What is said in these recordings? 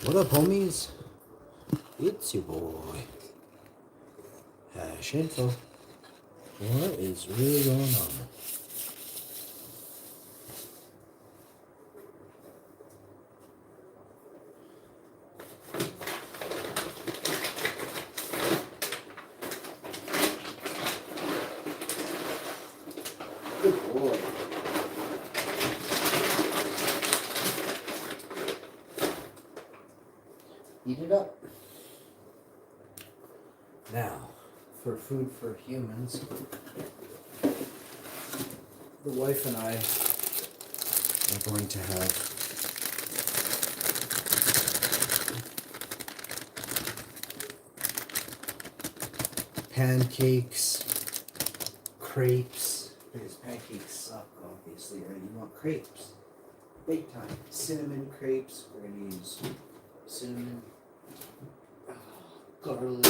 What up, homies? It's your boy, Hash Info. What is really going on? Good boy. Eat it up. Now, for food for humans, the wife and I are going to have pancakes, crepes, because pancakes suck, obviously, right? You want crepes. Big time. Cinnamon crepes. We're going to use cinnamon, garlic,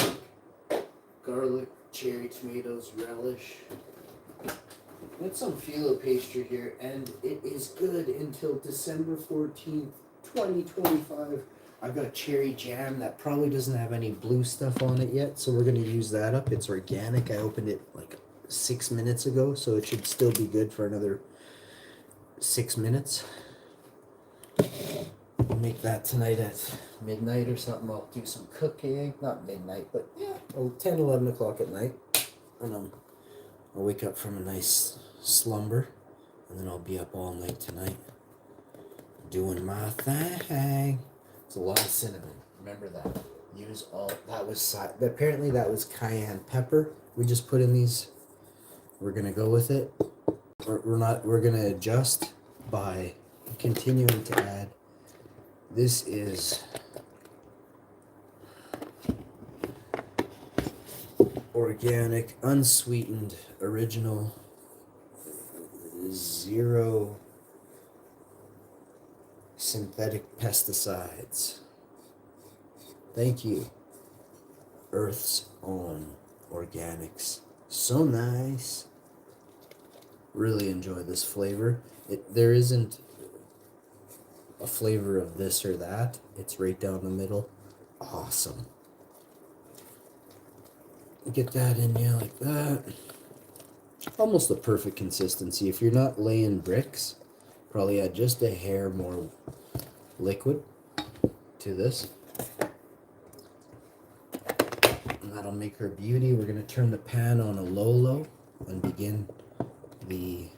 cherry tomatoes, relish. With some phyllo pastry here, and it is good until December 14th, 2025. I've got cherry jam that probably doesn't have any blue stuff on it yet, so we're going to use that up. It's organic. I opened it like 6 minutes ago, so it should still be good for another 6 minutes. I'll make that tonight at midnight or something. I'll do some cooking. Not midnight, but yeah, 10, 11 o'clock at night. And I'll wake up from a nice slumber, and then I'll be up all night tonight doing my thing. It's a lot of cinnamon. Remember that. Use all. That was apparently that was cayenne pepper. We just put in these. We're gonna go with it. We're not. We're gonna adjust by continuing to add. This is organic, unsweetened, original, zero synthetic pesticides. Thank you, Earth's own organics. So nice. Really enjoy this flavor. There isn't a flavor of this or that. It's right down the middle. Awesome. Get that in there like that. Almost the perfect consistency. If you're not laying bricks, probably add just a hair more liquid to this. And that'll make her beauty. We're going to turn the pan on a low and begin the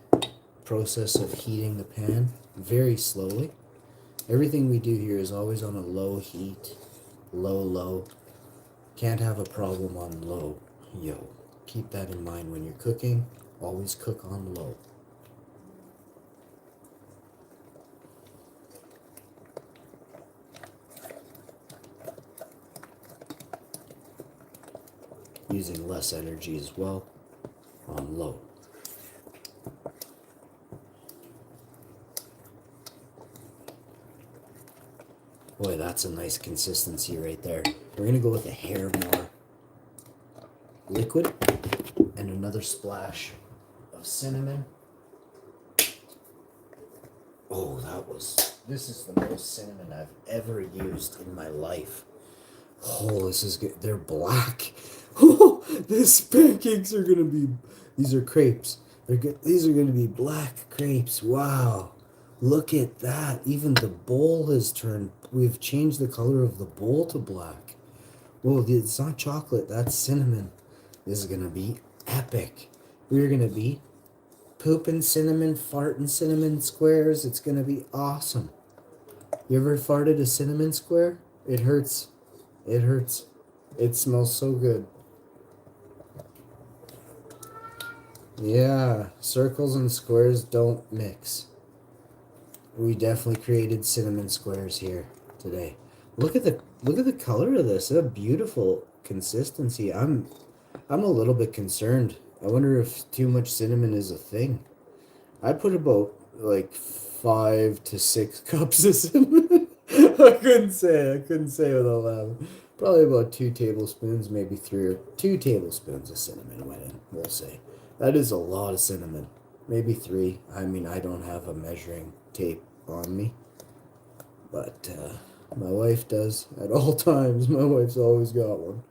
process of heating the pan very slowly. Everything we do here is always on a low heat, low. Can't have a problem on low, yo. Keep that in mind when you're cooking. Always cook on low. Using less energy as well on low. Boy, that's a nice consistency right there. We're going to go with a hair more liquid and another splash of cinnamon. Oh, this is the most cinnamon I've ever used in my life. Oh, this is good. They're black. Oh, these pancakes are going to be, these are crepes. They're good. These are going to be black crepes. Wow. Look at that. Even the bowl has turned, we've changed the color of the bowl to black. Whoa, it's not chocolate, that's cinnamon. This is going to be epic. We're going to be pooping cinnamon, farting cinnamon squares. It's going to be awesome. You ever farted a cinnamon square? It hurts. It hurts. It smells so good. Yeah, circles and squares don't mix. We definitely created cinnamon squares here today. Look at the color of this. It's a beautiful consistency. I'm a little bit concerned. I wonder if too much cinnamon is a thing. I put about like 5 to 6 cups of cinnamon. I couldn't say without laughing. Probably about 2 tablespoons, maybe 3 or 2 tablespoons of cinnamon went in, we'll say. That is a lot of cinnamon. Maybe 3. I mean, I don't have a measuring tape on me. But My wife does at all times. My wife's always got one.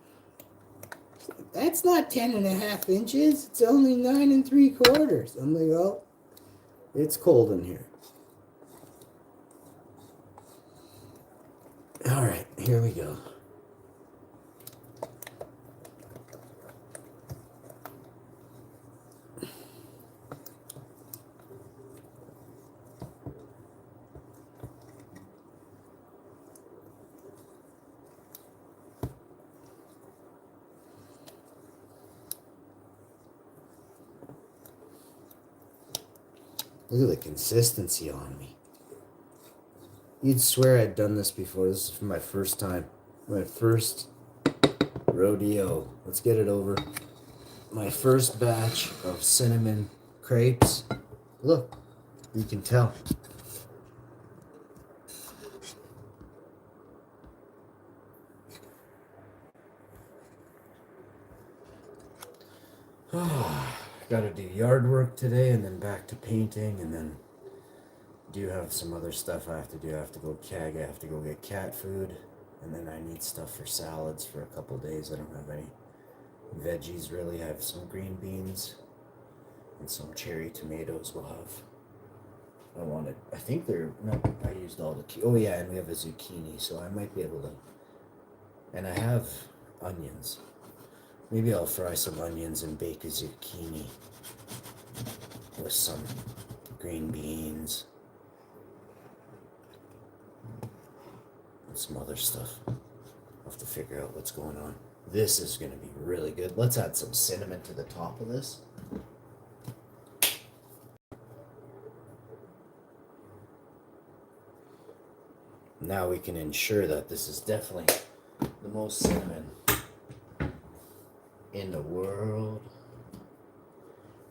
That's not 10.5 inches. It's only 9 3/4. I'm like, oh, it's cold in here. All right, here we go. Look at the consistency on me. You'd swear I'd done this before. This is for my first time. My first rodeo. Let's get it over. My first batch of cinnamon crepes. Look, you can tell. Gotta do yard work today and then back to painting and then do have some other stuff I have to do. I have to go CAG, I have to go get cat food, and then I need stuff for salads for a couple days. I don't have any veggies really. I have some green beans and some cherry tomatoes we'll have. I think they're, no, I used all the, oh yeah, and we have a zucchini, so I might be able to, and I have onions. Maybe I'll fry some onions and bake a zucchini with some green beans and some other stuff. I'll have to figure out what's going on. This is going to be really good. Let's add some cinnamon to the top of this. Now we can ensure that this is definitely the most cinnamon in the world.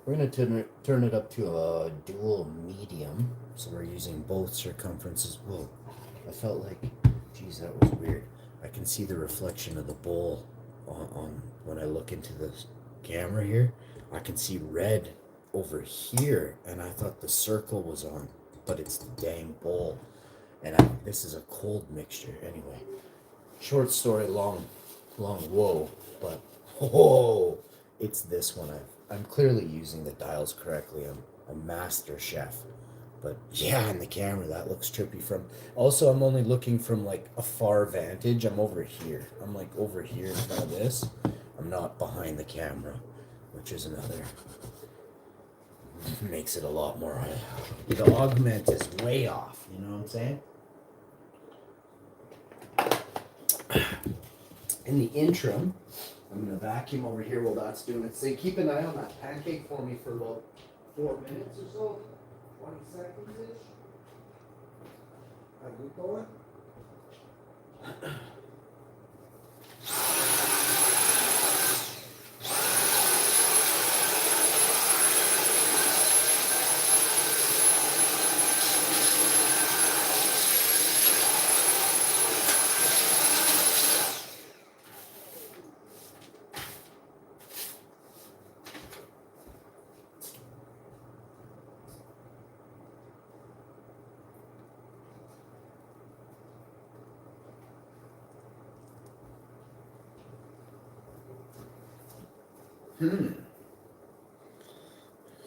We're going to turn it up to a dual medium. So we're using both circumferences. Whoa, I felt like, geez, that was weird. I can see the reflection of the bowl on when I look into the camera here. I can see red over here, and I thought the circle was on, but it's the dang bowl. And this is a cold mixture. Anyway, short story, long, whoa, but oh, it's this one. I'm clearly using the dials correctly. I'm a master chef. But yeah, in the camera, that looks trippy from... Also, I'm only looking from like a far vantage. I'm over here. I'm like over here in front of this. I'm not behind the camera, which is another... makes it a lot more... The augment is way off, you know what I'm saying? In the interim, I'm going to vacuum over here while that's doing its thing. Keep an eye on that pancake for me for about 4 minutes or so. 20 seconds-ish. How you going?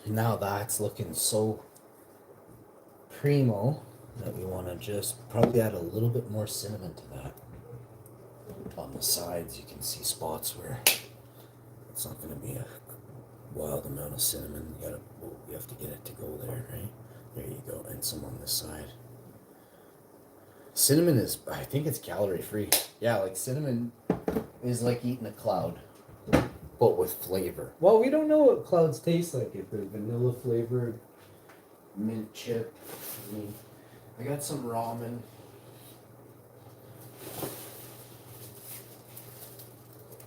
Now that's looking so primo that we want to just probably add a little bit more cinnamon to that. On the sides you can see spots where it's not going to be a wild amount of cinnamon. You have to get it to go there, right? There you go, and some on this side. Cinnamon is, I think it's calorie free. Yeah, like cinnamon is like eating a cloud, but with flavor. Well, we don't know what clouds taste like. If they're vanilla flavored, mint chip. I got some ramen.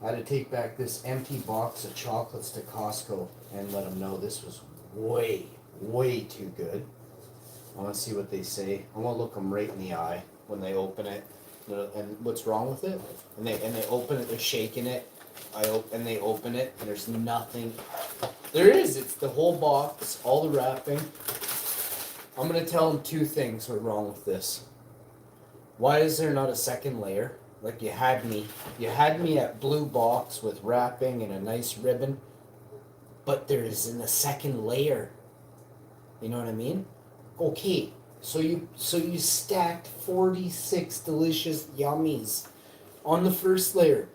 I had to take back this empty box of chocolates to Costco and let them know this was way, way too good. I want to see what they say. I want to look them right in the eye when they open it. And what's wrong with it? And they open it, they're shaking it. And they open it, and there's nothing. There is. It's the whole box, all the wrapping. I'm going to tell them 2 things are wrong with this. Why is there not a second layer? Like you had me at blue box with wrapping and a nice ribbon, but there isn't a second layer. You know what I mean? Okay, so you stacked 46 delicious yummies on the first layer,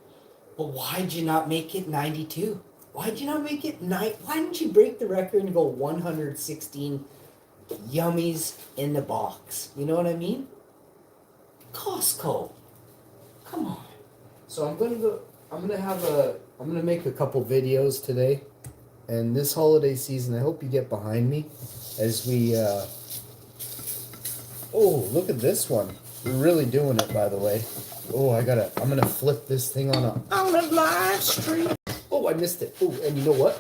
but why'd you not make it 92? Why'd you not make it 9? Why didn't you break the record and go 116 yummies in the box? You know what I mean? Costco. Come on. So I'm gonna make a couple videos today, and this holiday season I hope you get behind me as we oh, look at this one. We're really doing it, by the way. Oh, I'm gonna flip this thing on a live stream. Oh, I missed it. Oh, and you know what?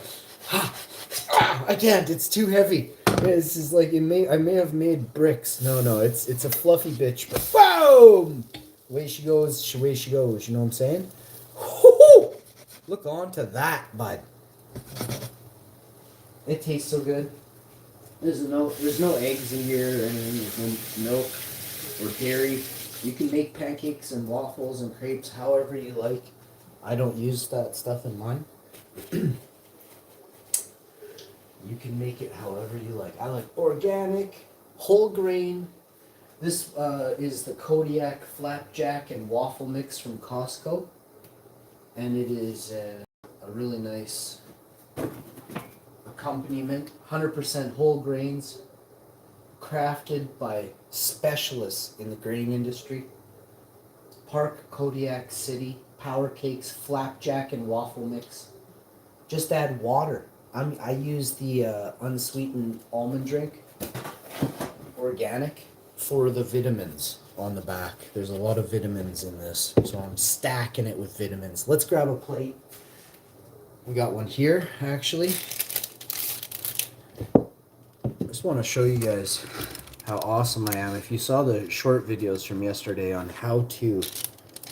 I can't, it's too heavy. This is like I may have made bricks. No, it's a fluffy bitch, but boom! Away she goes, you know what I'm saying? Woo-hoo! Look on to that, bud. It tastes so good. There's no eggs in here or anything. There's no milk or dairy. You can make pancakes and waffles and crepes however you like. I don't use that stuff in mine. You can make it however you like. I like organic, whole grain. This is the Kodiak flapjack and waffle mix from Costco, and it is a really nice accompaniment. 100% whole grains, crafted by specialists in the grain industry. Park Kodiak City Power Cakes flapjack and waffle mix. Just add water. I use the unsweetened almond drink, organic, for the vitamins on the back. There's a lot of vitamins in this, so I'm stacking it with vitamins. Let's grab a plate. We got one here, actually. I just want to show you guys how awesome I am. If you saw the short videos from yesterday on how to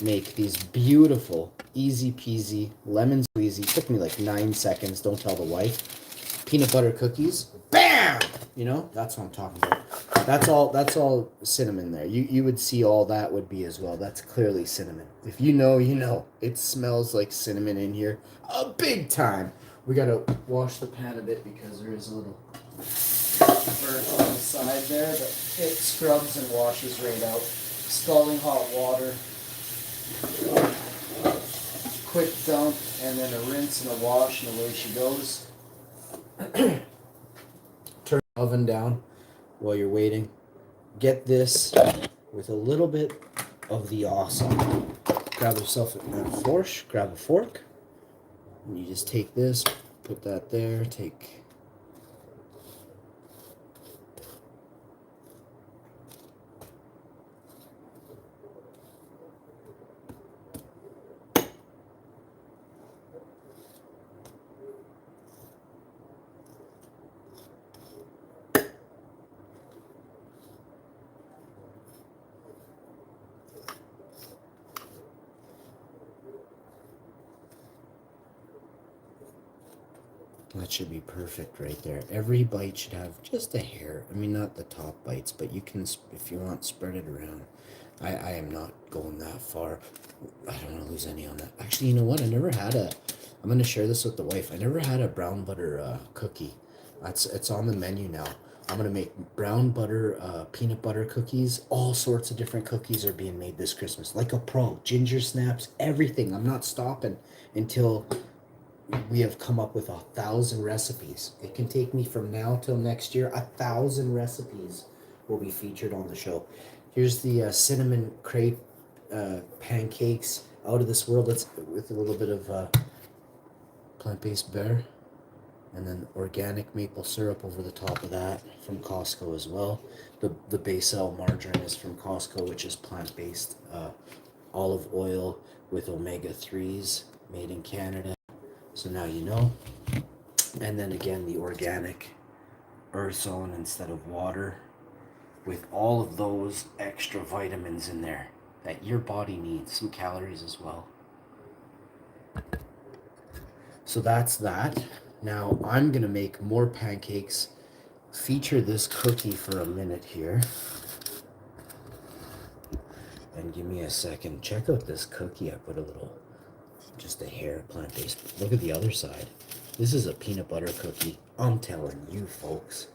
make these beautiful, easy peasy, lemon squeezy, took me like 9 seconds, don't tell the wife, peanut butter cookies, bam! You know, that's what I'm talking about. That's all cinnamon there. You would see all that would be as well. That's clearly cinnamon. If you know, you know. It smells like cinnamon in here. A big time. We gotta wash the pan a bit because there is a little burnt on the side there, but it scrubs and washes right out. Scalding hot water. Quick dump, and then a rinse and a wash, and away she goes. Turn the oven down while you're waiting. Get this with a little bit of the awesome. Grab yourself a fork, grab a fork, and you just take this, put that there, take... That should be perfect right there. Every bite should have just a hair. I mean, not the top bites, but you can, if you want, spread it around. I am not going that far. I don't want to lose any on that. Actually, you know what? I never had a... I'm going to share this with the wife. I never had a brown butter cookie. It's on the menu now. I'm going to make brown butter, peanut butter cookies. All sorts of different cookies are being made this Christmas. Like a pro. Ginger snaps, everything. I'm not stopping until... we have come up with 1,000 recipes. It can take me from now till next year. 1,000 recipes will be featured on the show. Here's the cinnamon crepe pancakes, out of this world. It's with a little bit of plant-based beurre, and then organic maple syrup over the top of that from Costco as well. The Basel margarine is from Costco, which is plant-based. Olive oil with omega-3s, made in Canada. So now you know. And then again, the organic earth zone instead of water, with all of those extra vitamins in there that your body needs, some calories as well. So that's that. Now I'm gonna make more pancakes, feature this cookie for a minute here. And give me a second. Check out this cookie. I put a little, just a hair plant-based. Look at the other side. This is a peanut butter cookie. I'm telling you, folks.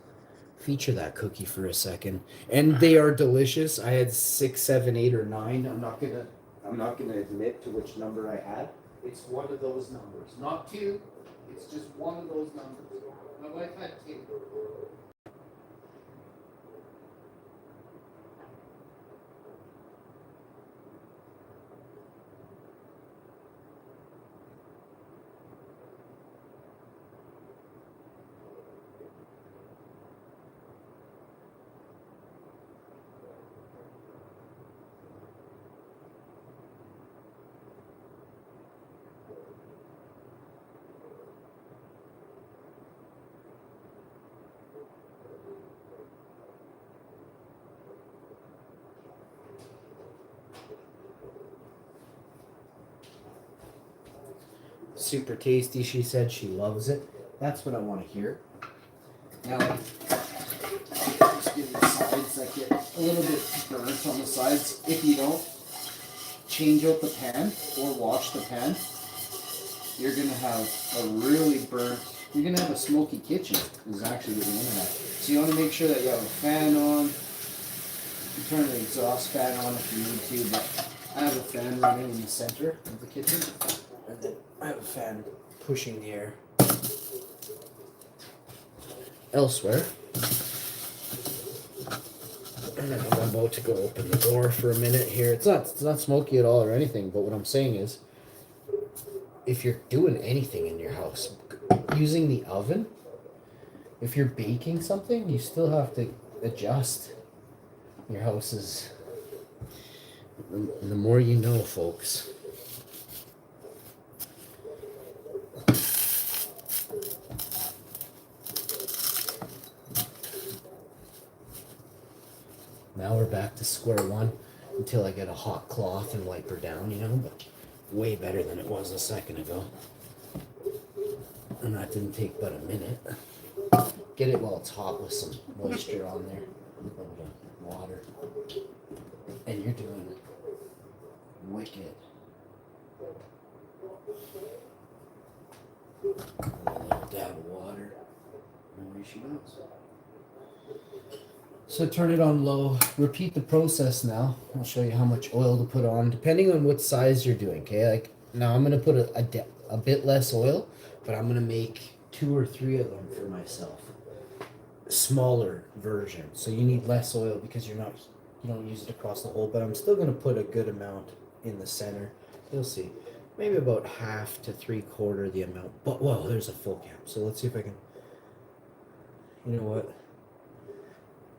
Feature that cookie for a second. And they are delicious. I had 6, 7, 8, or 9. I'm not gonna admit to which number I had. It's one of those numbers. Not 2. It's just one of those numbers. My wife had 2. Super tasty, she said. She loves it. That's what I want to hear. Now, just give the sides that get a little bit burnt on the sides. If you don't change out the pan or wash the pan, you're going to have a really burnt, you're going to have a smoky kitchen is actually what you're going to have. So you want to make sure that you have a fan on. You turn the exhaust fan on if you need to, but I have a fan running in the center of the kitchen. And then I have a fan pushing the air elsewhere. And then I'm about to go open the door for a minute here. It's not smoky at all or anything, but what I'm saying is, if you're doing anything in your house, using the oven, if you're baking something, you still have to adjust. Your house is, the more you know, folks. Now we're back to square one until I get a hot cloth and wipe her down, you know, but way better than it was a second ago. And that didn't take but a minute. Get it while it's hot with some moisture on there, a little bit of water. And you're doing it wicked. A little dab of water. And there she goes. So turn it on low. Repeat the process now. I'll show you how much oil to put on, depending on what size you're doing. Okay, like now I'm gonna put a bit less oil, but I'm gonna make 2 or 3 of them for myself. Smaller version. So you need less oil because you don't use it across the whole. But I'm still gonna put a good amount in the center. You'll see, maybe about half to 3/4 the amount. But well, there's a full cap. So let's see if I can. You know what?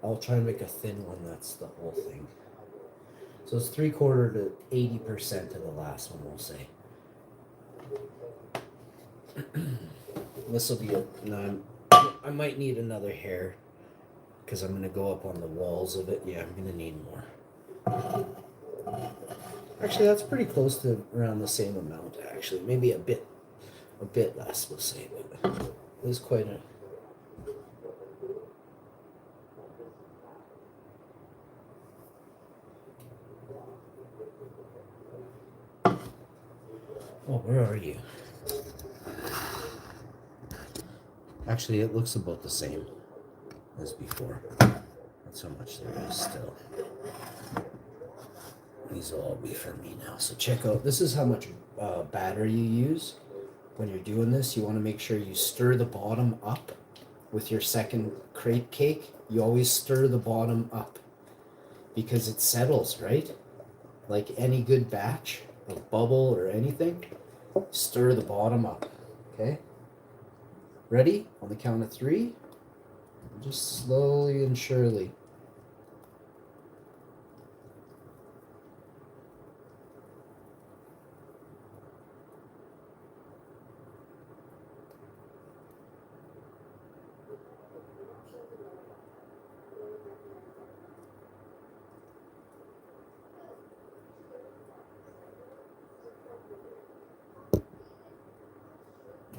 I'll try and make a thin one. That's the whole thing. So it's 3/4 to 80% of the last one, we'll say. This will be I might need another hair because I'm gonna go up on the walls of it. Yeah, I'm gonna need more. Actually, that's pretty close to around the same amount. Actually, maybe a bit less, we'll say. But it was quite a. Oh, where are you? Actually, it looks about the same as before. That's how much there is still. These will all be for me now. So check out, this is how much batter you use when you're doing this. You want to make sure you stir the bottom up with your second crepe cake. You always stir the bottom up because it settles, right? Like any good batch of bubble or anything, stir the bottom up, okay? Ready? On the count of 3, just slowly and surely.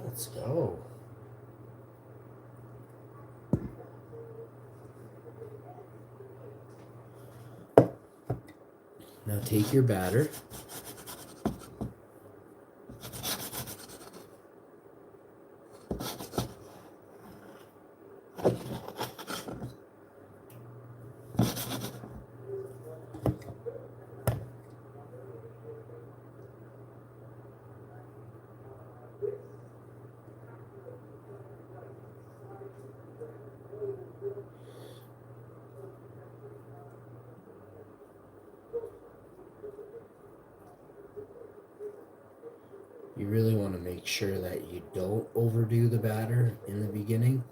Let's go. Now take your batter. You really want to make sure that you don't overdo the batter in the beginning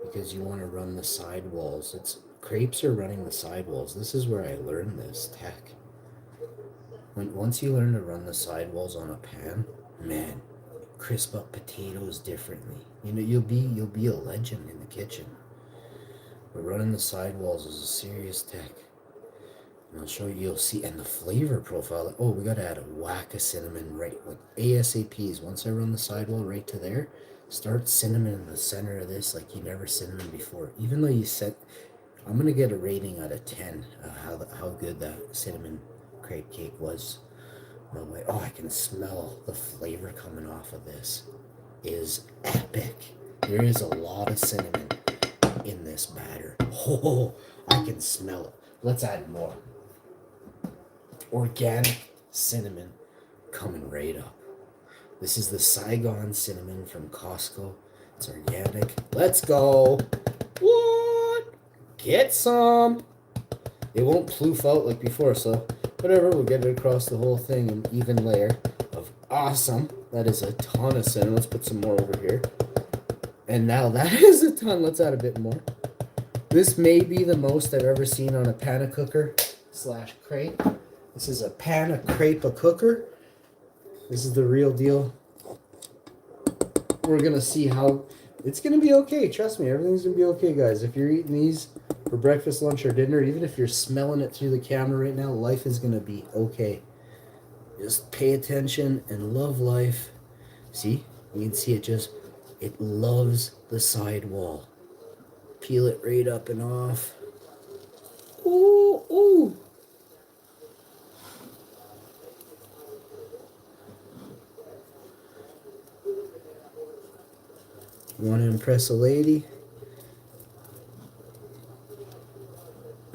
because you want to run the sidewalls. Crepes are running the sidewalls. This is where I learned this tech. Once you learn to run the sidewalls on a pan, man, crisp up potatoes differently. You know, you'll be a legend in the kitchen. But running the sidewalls is a serious tech. And I'll show you, you'll see, and the flavor profile. Oh, we gotta add a whack of cinnamon right, like ASAPs. Once I run the sidewall right to there, start cinnamon in the center of this like you never cinnamon before. Even though you said, I'm gonna get a rating out of 10 of how good that cinnamon crepe cake was. No way. Oh, I can smell the flavor coming off of this. Is epic. There is a lot of cinnamon in this batter. Oh, I can smell it. Let's add more. Organic cinnamon coming right up. This is the Saigon cinnamon from Costco. It's organic. Let's go. What? Get some. It won't ploof out like before, so whatever. We'll get it across the whole thing, an even layer of awesome. That is a ton of cinnamon. Let's put some more over here. And now that is a ton. Let's add a bit more. This may be the most I've ever seen on a panna cooker / crepe. This is a panna crepe cooker. This is the real deal. We're going to see how it's going to be okay. Trust me, everything's going to be okay, guys. If you're eating these for breakfast, lunch, or dinner, even if you're smelling it through the camera right now, life is going to be okay. Just pay attention and love life. See? You can see it loves the sidewall. Peel it right up and off. Ooh, ooh. Want to impress a lady?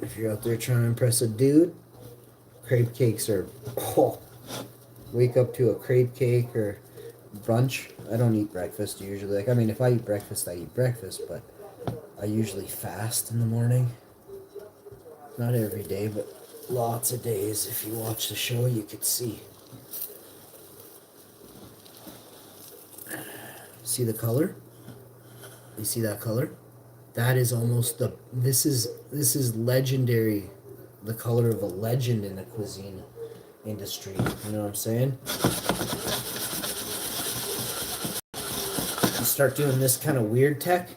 If you're out there trying to impress a dude, crepe cakes are, wake up to a crepe cake or brunch. I don't eat breakfast usually. Like, I mean, if I eat breakfast, I eat breakfast, but I usually fast in the morning. Not every day, but lots of days. If you watch the show, you could see. See the color? You see that color? That is almost this is legendary. The color of a legend in the cuisine industry. You know what I'm saying? You start doing this kind of weird tech.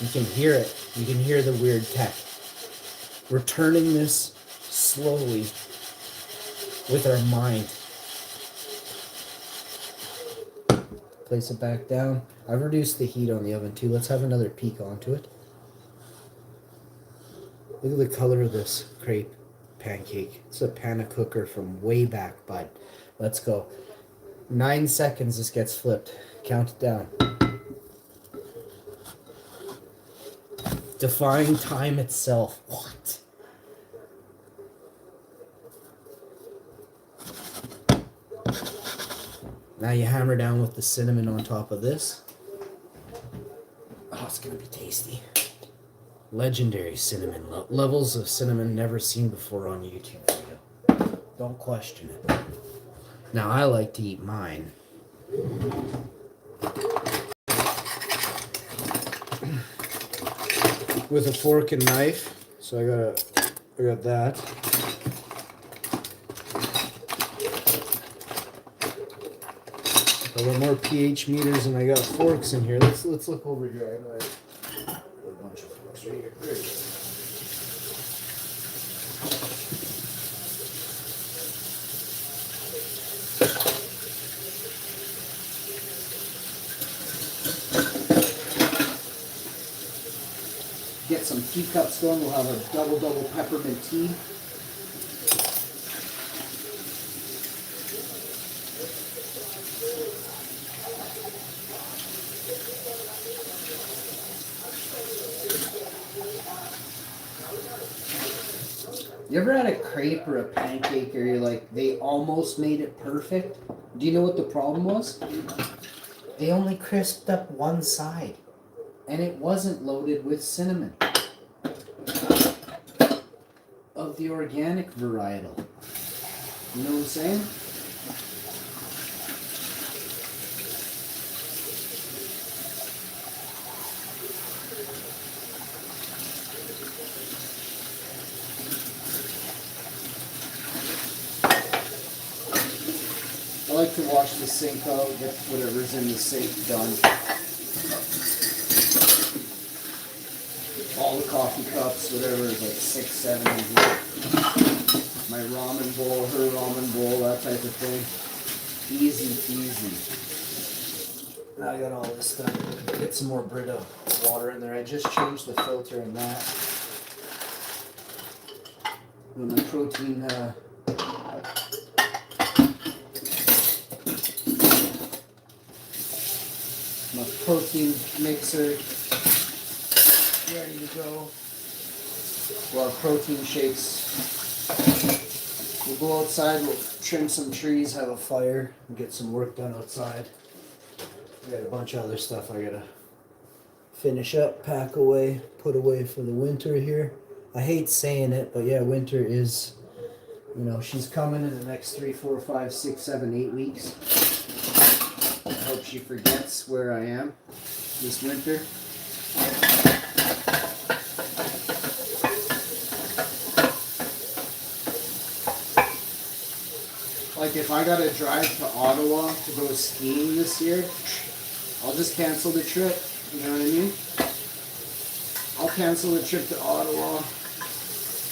You can hear it. You can hear the weird tech. We're turning this slowly with our mind. Place it back down. I've reduced the heat on the oven too. Let's have another peek onto it. Look at the color of this crepe pancake. It's a panna cooker from way back, bud. Let's go. 9 seconds this gets flipped. Count it down. Defying time itself. What? Now you hammer down with the cinnamon on top of this. Oh, it's gonna be tasty. Legendary cinnamon levels of cinnamon never seen before on YouTube video. Don't question it. Now I like to eat mine with a fork and knife. So I got that. I got more pH meters and I got forks in here. Let's look over here. I got a bunch of forks right here. There you go. teacups going. We'll have a double peppermint tea. You ever had a crepe or a pancake or you're like, they almost made it perfect? Do you know what the problem was? They only crisped up one side. And it wasn't loaded with cinnamon. Of the organic varietal. You know what I'm saying? I like to wash the sink out, get whatever's in the sink done. All the coffee cups, whatever is like 6, 7 in here. My ramen bowl, her ramen bowl, that type of thing. Easy, easy. Now I got all this done. Get some more Brita water in there. I just changed the filter in that. And my protein, my protein mixer ready to go. Well, protein shakes. We'll go outside, we'll trim some trees, have a fire, and get some work done outside. I got a bunch of other stuff I gotta finish up, pack away, put away for the winter here. I hate saying it, but yeah, winter is, you know, she's coming in the next 3, 4, 5, 6, 7, 8 weeks. I hope she forgets where I am this winter. Like if I gotta drive to Ottawa to go skiing this year, I'll just cancel the trip. You know what I mean? I'll cancel the trip to Ottawa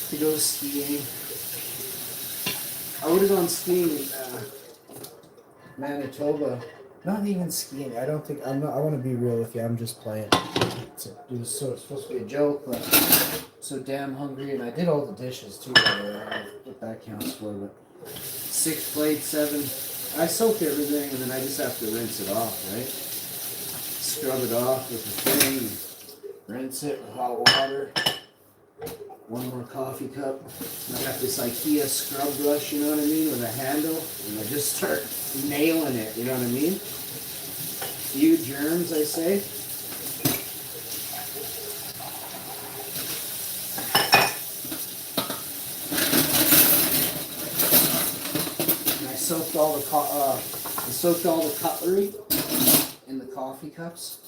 to go skiing. I would have gone skiing in Manitoba. Not even skiing. I don't think I'm not. I want to be real with you. I'm just playing. It's supposed to be a joke, but I'm so damn hungry, and I did all the dishes too. By the way, I don't know what that counts for, but 6 plates, 7. I soak everything, and then I just have to rinse it off, right? Scrub it off with the thing, rinse it with hot water. 1 more coffee cup. And I got this IKEA scrub brush, you know what I mean, with a handle, and I just start nailing it, you know what I mean? Few germs, I say. And I soaked all the cutlery in the coffee cups.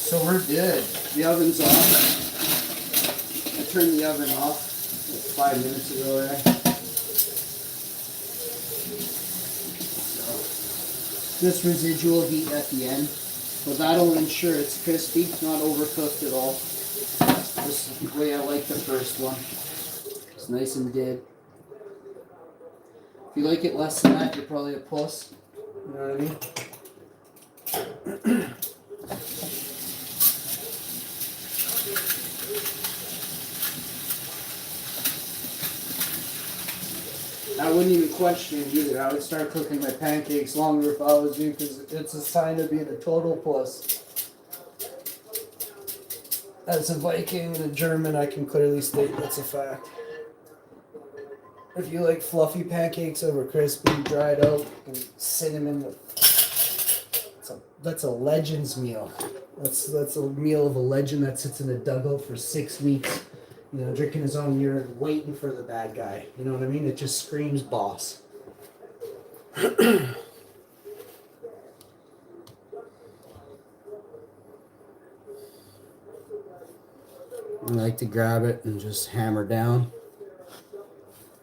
So we're good. The oven's off. I turned the oven off like 5 minutes ago there. So this residual heat at the end, but that'll ensure it's crispy, not overcooked at all. Just the way I like the first one. It's nice and dead. If you like it less than that, you're probably a puss. You know what I mean? I wouldn't even question it either. I would start cooking my pancakes longer if I was you, because it's a sign of being a total puss. As a Viking and a German, I can clearly state that's a fact. If you like fluffy pancakes over crispy, dried out, and cinnamon, that's a legend's meal. That's a meal of a legend that sits in a dugout for 6 weeks. You know, drinking his own urine, waiting for the bad guy. You know what I mean? It just screams boss. I like to grab it and just hammer down.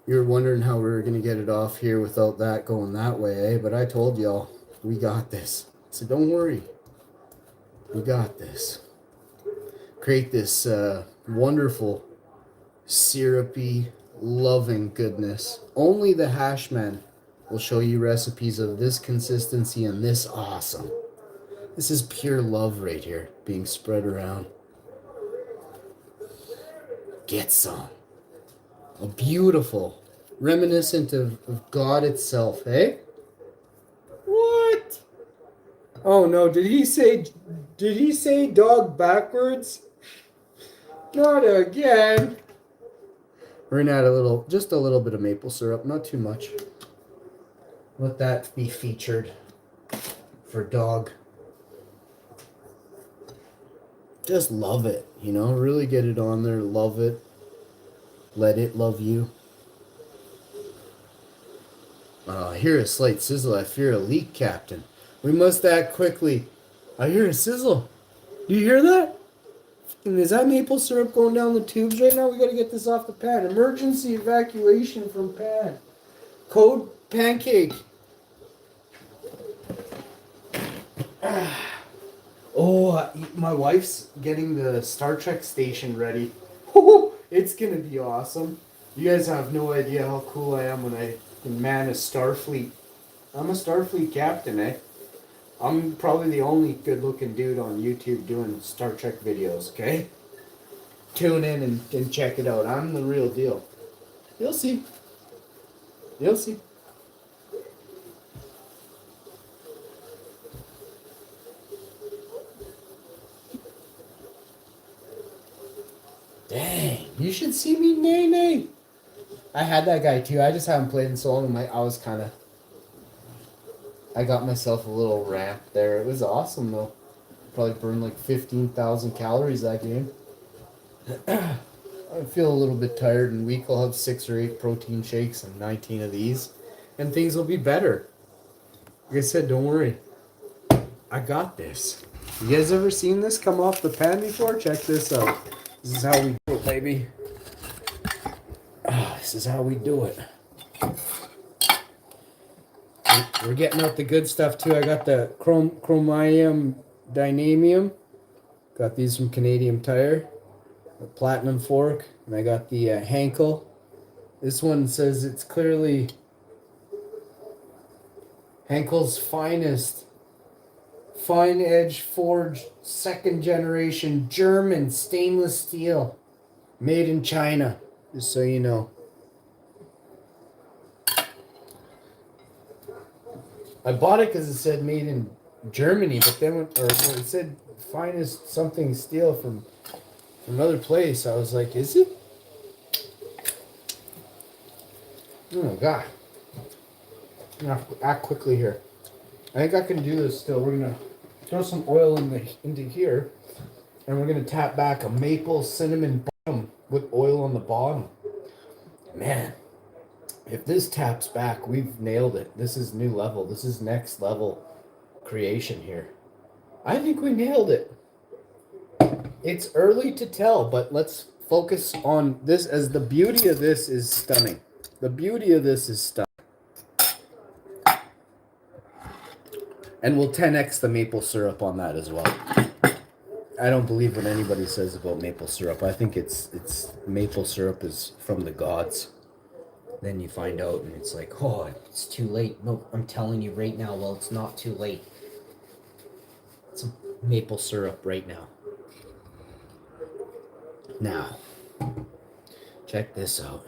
You're wondering how we were going to get it off here without that going that way, eh? But I told y'all, we got this. So don't worry. We got this. Create this wonderful, syrupy, loving goodness. Only the hash men We'll show you recipes of this consistency and this awesome. This is pure love right here being spread around. Get some. A beautiful, reminiscent of God itself, eh? What? Oh no, did he say dog backwards? Not again. We're gonna add just a little bit of maple syrup, not too much. Let that be featured for dog. Just love it, you know, really get it on there, love it. Let it love you. I hear a slight sizzle. I fear a leak, Captain. We must act quickly. I hear a sizzle. Do you hear that? And is that maple syrup going down the tubes right now? We gotta get this off the pan. Emergency evacuation from pan. Code pancake. Oh, my wife's getting the Star Trek station ready. It's gonna be awesome. You guys have no idea how cool I am when I can man a Starfleet. I'm a Starfleet captain, eh? I'm probably the only good-looking dude on YouTube doing Star Trek videos, okay? Tune in and check it out. I'm the real deal. You'll see. You'll see. Dang, you should see me, nay. I had that guy too. I just haven't played in so long. I got myself a little ramp there. It was awesome though. Probably burned like 15,000 calories that game. I feel a little bit tired and weak. I'll have 6 or 8 protein shakes and 19 of these, and things will be better. Like I said, don't worry. I got this. You guys ever seen this come off the pan before? Check this out. This is how we do it, baby. This is how we do it. We're getting out the good stuff too. I got the chromium dynamium. Got these from Canadian Tire. The platinum fork. And I got the Henkel. This one says it's clearly Henkel's finest. Fine edge forged 2nd generation German stainless steel. Made in China. Just so you know. I bought it because it said made in Germany, but then it said finest something steel from another place. I was like, is it? Oh my god. I'm gonna have to act quickly here. I think I can do this still. We're gonna throw some oil into here, and we're gonna tap back a maple cinnamon bottom with oil on the bottom. Man. If this taps back, we've nailed it. This is new level. This is next level creation here. I think we nailed it. It's early to tell, but let's focus on this as the beauty of this is stunning. The beauty of this is stunning. And we'll 10x the maple syrup on that as well. I don't believe what anybody says about maple syrup. I think it's maple syrup is from the gods. Then you find out and it's like, oh, it's too late. No, I'm telling you right now, well, it's not too late. It's maple syrup right now. Now, check this out.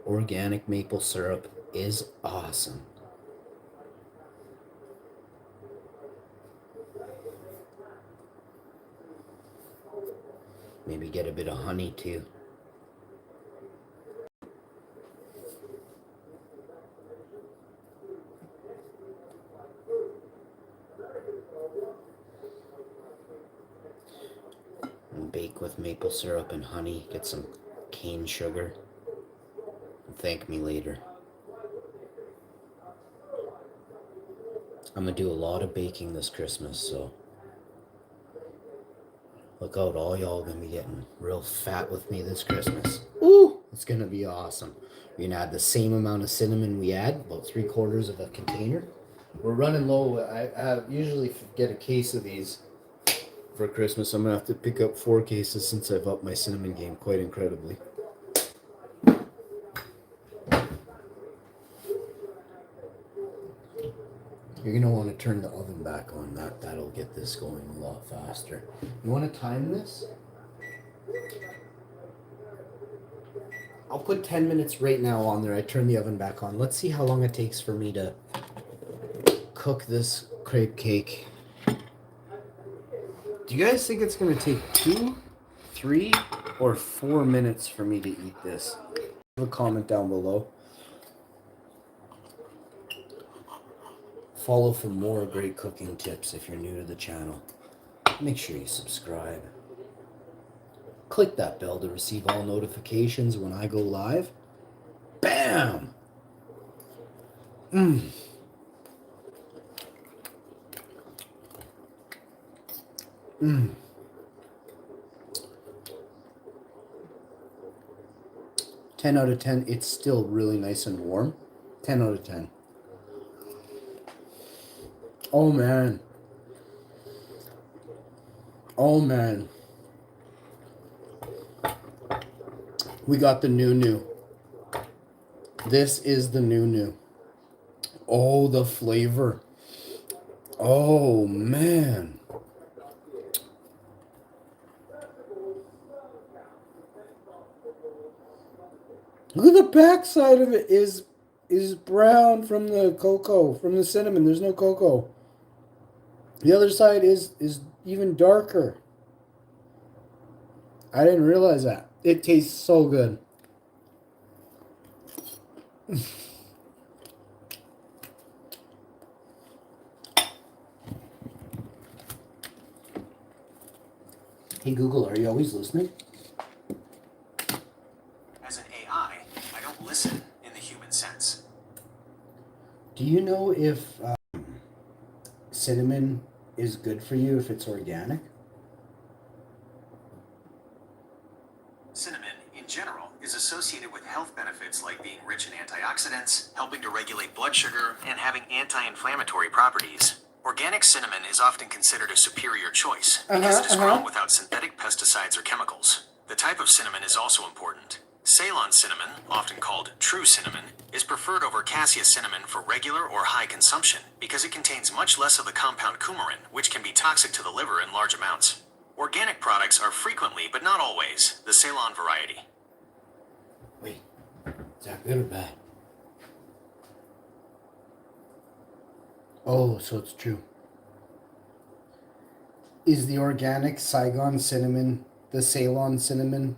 Organic maple syrup is awesome. Maybe get a bit of honey too. And bake with maple syrup and honey. Get some cane sugar. And thank me later. I'm gonna do a lot of baking this Christmas, so look out, all y'all gonna be getting real fat with me this Christmas. Ooh, it's gonna be awesome. We're gonna add the same amount of cinnamon we add, about 3/4 of a container. We're running low. I usually get a case of these for Christmas. I'm gonna have to pick up 4 cases since I've upped my cinnamon game quite incredibly. You're going to want to turn the oven back on. That'll get this going a lot faster. You want to time this? I'll put 10 minutes right now on there. I turn the oven back on. Let's see how long it takes for me to cook this crepe cake. Do you guys think it's going to take 2, 3, or 4 minutes for me to eat this? Leave a comment down below. Follow for more great cooking tips if you're new to the channel. Make sure you subscribe. Click that bell to receive all notifications when I go live. Bam! 10 out of 10. It's still really nice and warm. 10 out of 10. Oh man. Oh man. We got the new. This is the new. Oh, the flavor. Oh man. Look at the back side of it is brown from the cocoa, from the cinnamon. There's no cocoa. The other side is even darker. I didn't realize that. It tastes so good. Hey Google, are you always listening? As an AI, I don't listen in the human sense. Do you know if cinnamon is good for you if it's organic? Cinnamon, in general, is associated with health benefits like being rich in antioxidants, helping to regulate blood sugar, and having anti-inflammatory properties. Organic cinnamon is often considered a superior choice because it is grown without synthetic pesticides or chemicals. The type of cinnamon is also important. Ceylon cinnamon, often called true cinnamon, is preferred over cassia cinnamon for regular or high consumption because it contains much less of the compound coumarin, which can be toxic to the liver in large amounts. Organic products are frequently, but not always, the Ceylon variety. Wait, is that good or bad? Oh, so it's true. Is the organic Saigon cinnamon the Ceylon cinnamon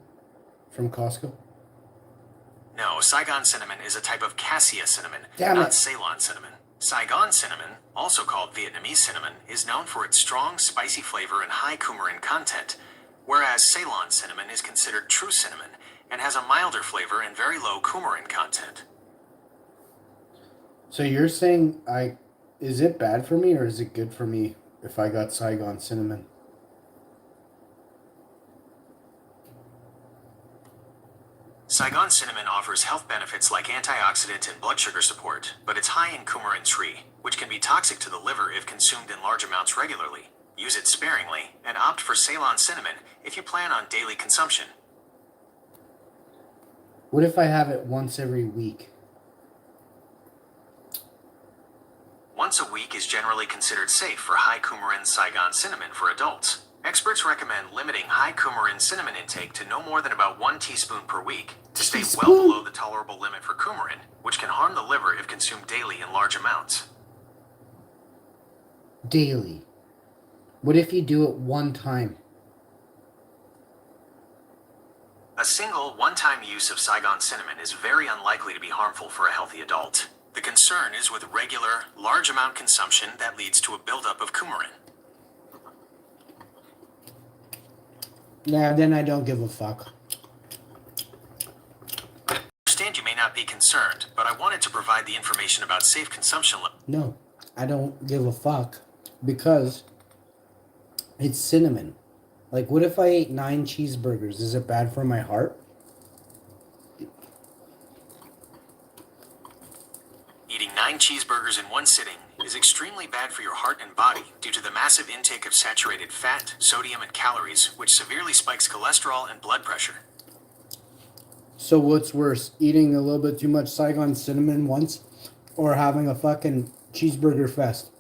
from Costco? No, Saigon cinnamon is a type of cassia cinnamon, Damn not it. Ceylon cinnamon. Saigon cinnamon, also called Vietnamese cinnamon, is known for its strong, spicy flavor and high coumarin content, whereas Ceylon cinnamon is considered true cinnamon and has a milder flavor and very low coumarin content. So you're saying is it bad for me or is it good for me if I got Saigon cinnamon? Saigon cinnamon offers health benefits like antioxidant and blood sugar support, but it's high in coumarin-3, which can be toxic to the liver if consumed in large amounts regularly. Use it sparingly, and opt for Ceylon cinnamon if you plan on daily consumption. What if I have it once every week? Once a week is generally considered safe for high coumarin Saigon cinnamon for adults. Experts recommend limiting high coumarin cinnamon intake to no more than about 1 teaspoon per week to stay well below the tolerable limit for coumarin, which can harm the liver if consumed daily in large amounts. Daily. What if you do it one time? A single, one-time use of Saigon cinnamon is very unlikely to be harmful for a healthy adult. The concern is with regular, large amount consumption that leads to a buildup of coumarin. Nah, then I don't give a fuck. I understand you may not be concerned, but I wanted to provide the information about safe consumption. No, I don't give a fuck because it's cinnamon. Like, what if I ate 9 cheeseburgers? Is it bad for my heart? Eating 9 cheeseburgers in one sitting is extremely bad for your heart and body due to the massive intake of saturated fat, sodium, and calories, which severely spikes cholesterol and blood pressure. So what's worse, eating a little bit too much Saigon cinnamon once or having a fucking cheeseburger fest?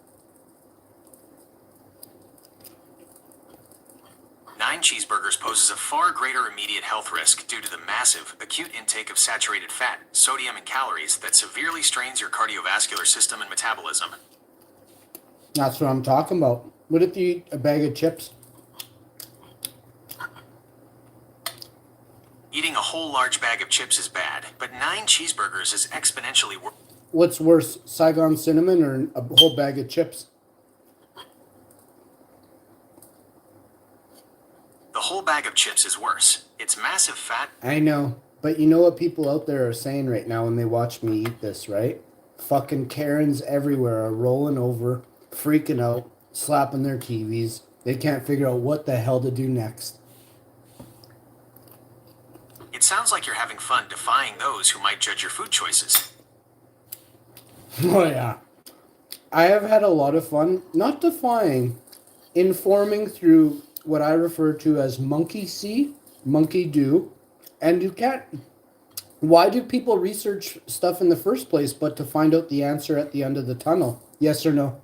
9 cheeseburgers poses a far greater immediate health risk due to the massive, acute intake of saturated fat, sodium, and calories that severely strains your cardiovascular system and metabolism. That's what I'm talking about. What if you eat a bag of chips? Eating a whole large bag of chips is bad, but 9 cheeseburgers is exponentially worse. What's worse, Saigon cinnamon or a whole bag of chips? The whole bag of chips is worse. It's massive fat. I know, but you know what people out there are saying right now when they watch me eat this, right? Fucking Karens everywhere are rolling over, freaking out, slapping their TVs. They can't figure out what the hell to do next. It sounds like you're having fun defying those who might judge your food choices. Oh yeah. I have had a lot of fun, not defying, informing through what I refer to as monkey see, monkey do. And you can't. Why do people research stuff in the first place but to find out the answer at the end of the tunnel? Yes or no?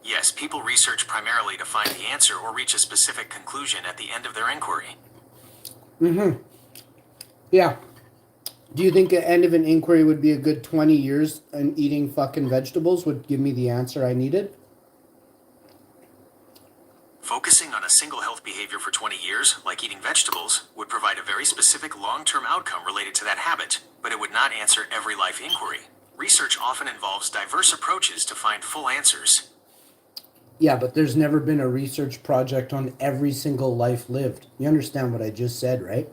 Yes, people research primarily to find the answer or reach a specific conclusion at the end of their inquiry. Yeah. Do you think the end of an inquiry would be a good 20 years and eating fucking vegetables would give me the answer I needed? Focusing on a single health behavior for 20 years, like eating vegetables, would provide a very specific long-term outcome related to that habit, but it would not answer every life inquiry. Research often involves diverse approaches to find full answers. Yeah, but there's never been a research project on every single life lived. You understand what I just said, right?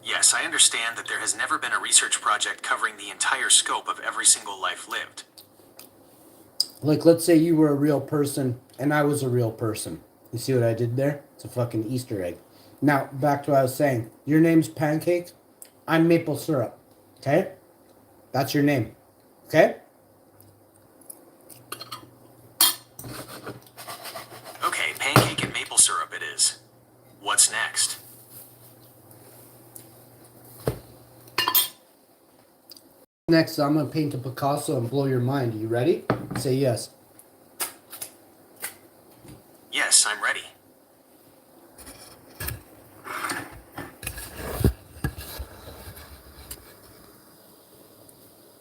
Yes, I understand that there has never been a research project covering the entire scope of every single life lived. Like, let's say you were a real person and I was a real person. You see what I did there? It's a fucking Easter egg. Now, back to what I was saying. Your name's Pancake. I'm Maple Syrup. Okay? That's your name. Okay? Okay, pancake and maple syrup it is. What's next? Next, I'm going to paint a Picasso and blow your mind. Are you ready? Say yes. Yes, I'm ready.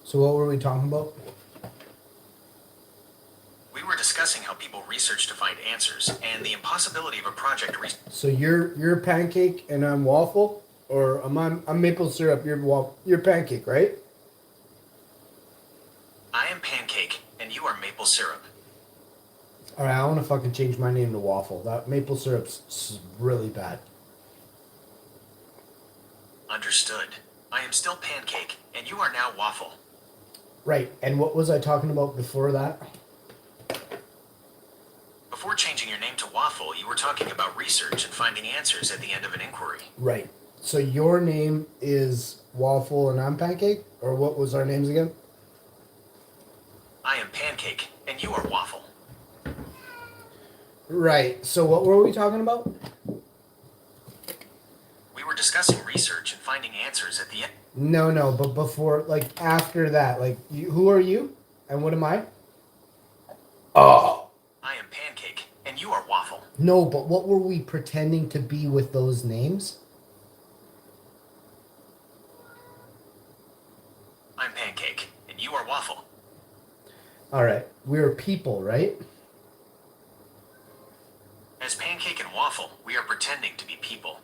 So what were we talking about? We were discussing how people research to find answers and the impossibility of a project So you're Pancake and I'm Waffle? Or I'm Maple Syrup, you're Pancake, right? I am pancake and you are maple syrup. Alright, I want to fucking change my name to Waffle. That Maple Syrup's really bad. Understood. I am still pancake and you are now waffle. Right, and what was I talking about before that? Before changing your name to waffle, you were talking about research and finding answers at the end of an inquiry. Right. So your name is Waffle and I'm Pancake? Or what was our names again? I am pancake and you are waffle. Right. So what were we talking about? We were discussing research and finding answers at the end. No, but before, like, after that, like, who are you? And what am I? Oh. I am pancake and you are waffle. No, but what were we pretending to be with those names? I'm pancake and you are waffle. Alright, we're people, right? As pancake and waffle, we are pretending to be people.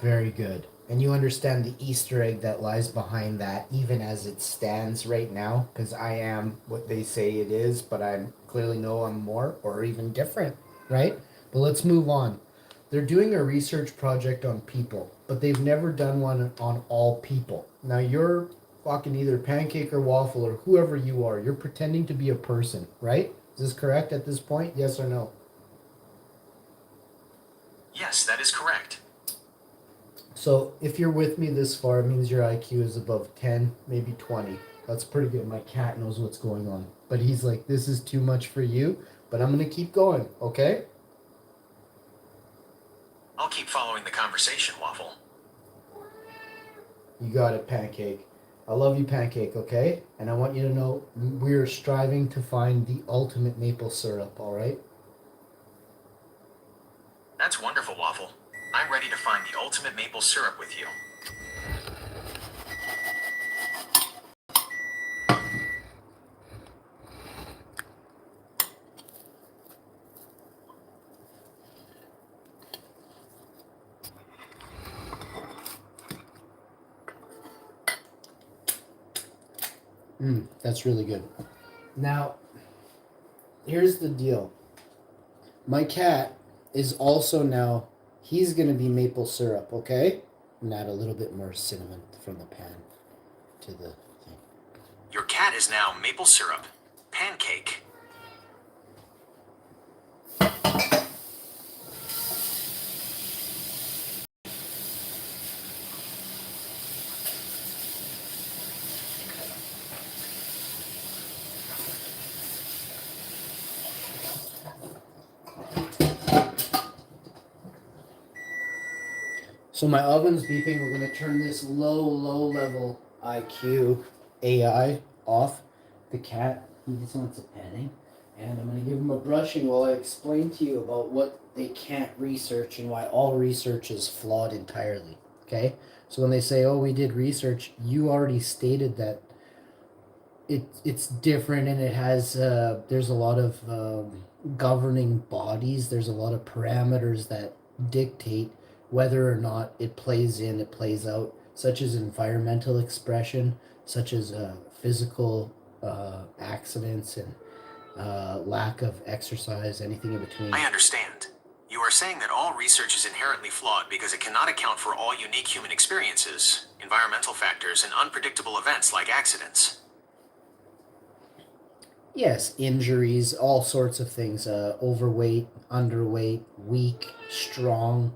Very good. And you understand the Easter egg that lies behind that, even as it stands right now? Because I am what they say it is, but I clearly know I'm more or even different, right? But let's move on. They're doing a research project on people, but they've never done one on all people. Now you're fucking either Pancake or Waffle or whoever you are. You're pretending to be a person, right? Is this correct at this point? Yes or no? Yes, that is correct. So if you're with me this far, it means your IQ is above 10, maybe 20. That's pretty good. My cat knows what's going on. But he's like, this is too much for you, but I'm going to keep going, okay? I'll keep following the conversation, waffle. You got it, Pancake. I love you, Pancake, okay? And I want you to know we're striving to find the ultimate maple syrup, all right? That's wonderful, Waffle. I'm ready to find the ultimate maple syrup with you. That's really good. Now, here's the deal. My cat is also now, he's going to be maple syrup, okay? And add a little bit more cinnamon from the pan to the thing. Your cat is now maple syrup. Pancake. So my oven's beeping. We're going to turn this low level IQ AI off. The cat, he just wants a petting. And I'm going to give him a brushing while I explain to you about what they can't research and why all research is flawed entirely. Okay? So when they say, oh, we did research, you already stated that it's different and it has, there's a lot of governing bodies. There's a lot of parameters that dictate whether or not it plays in, it plays out, such as environmental expression, such as physical accidents and lack of exercise, anything in between. I understand. You are saying that all research is inherently flawed because it cannot account for all unique human experiences, environmental factors, and unpredictable events like accidents. Yes, injuries, all sorts of things, overweight, underweight, weak, strong.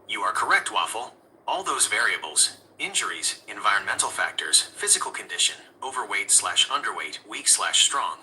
You are correct, Waffle. All those variables, injuries, environmental factors, physical condition, overweight/underweight, weak/strong,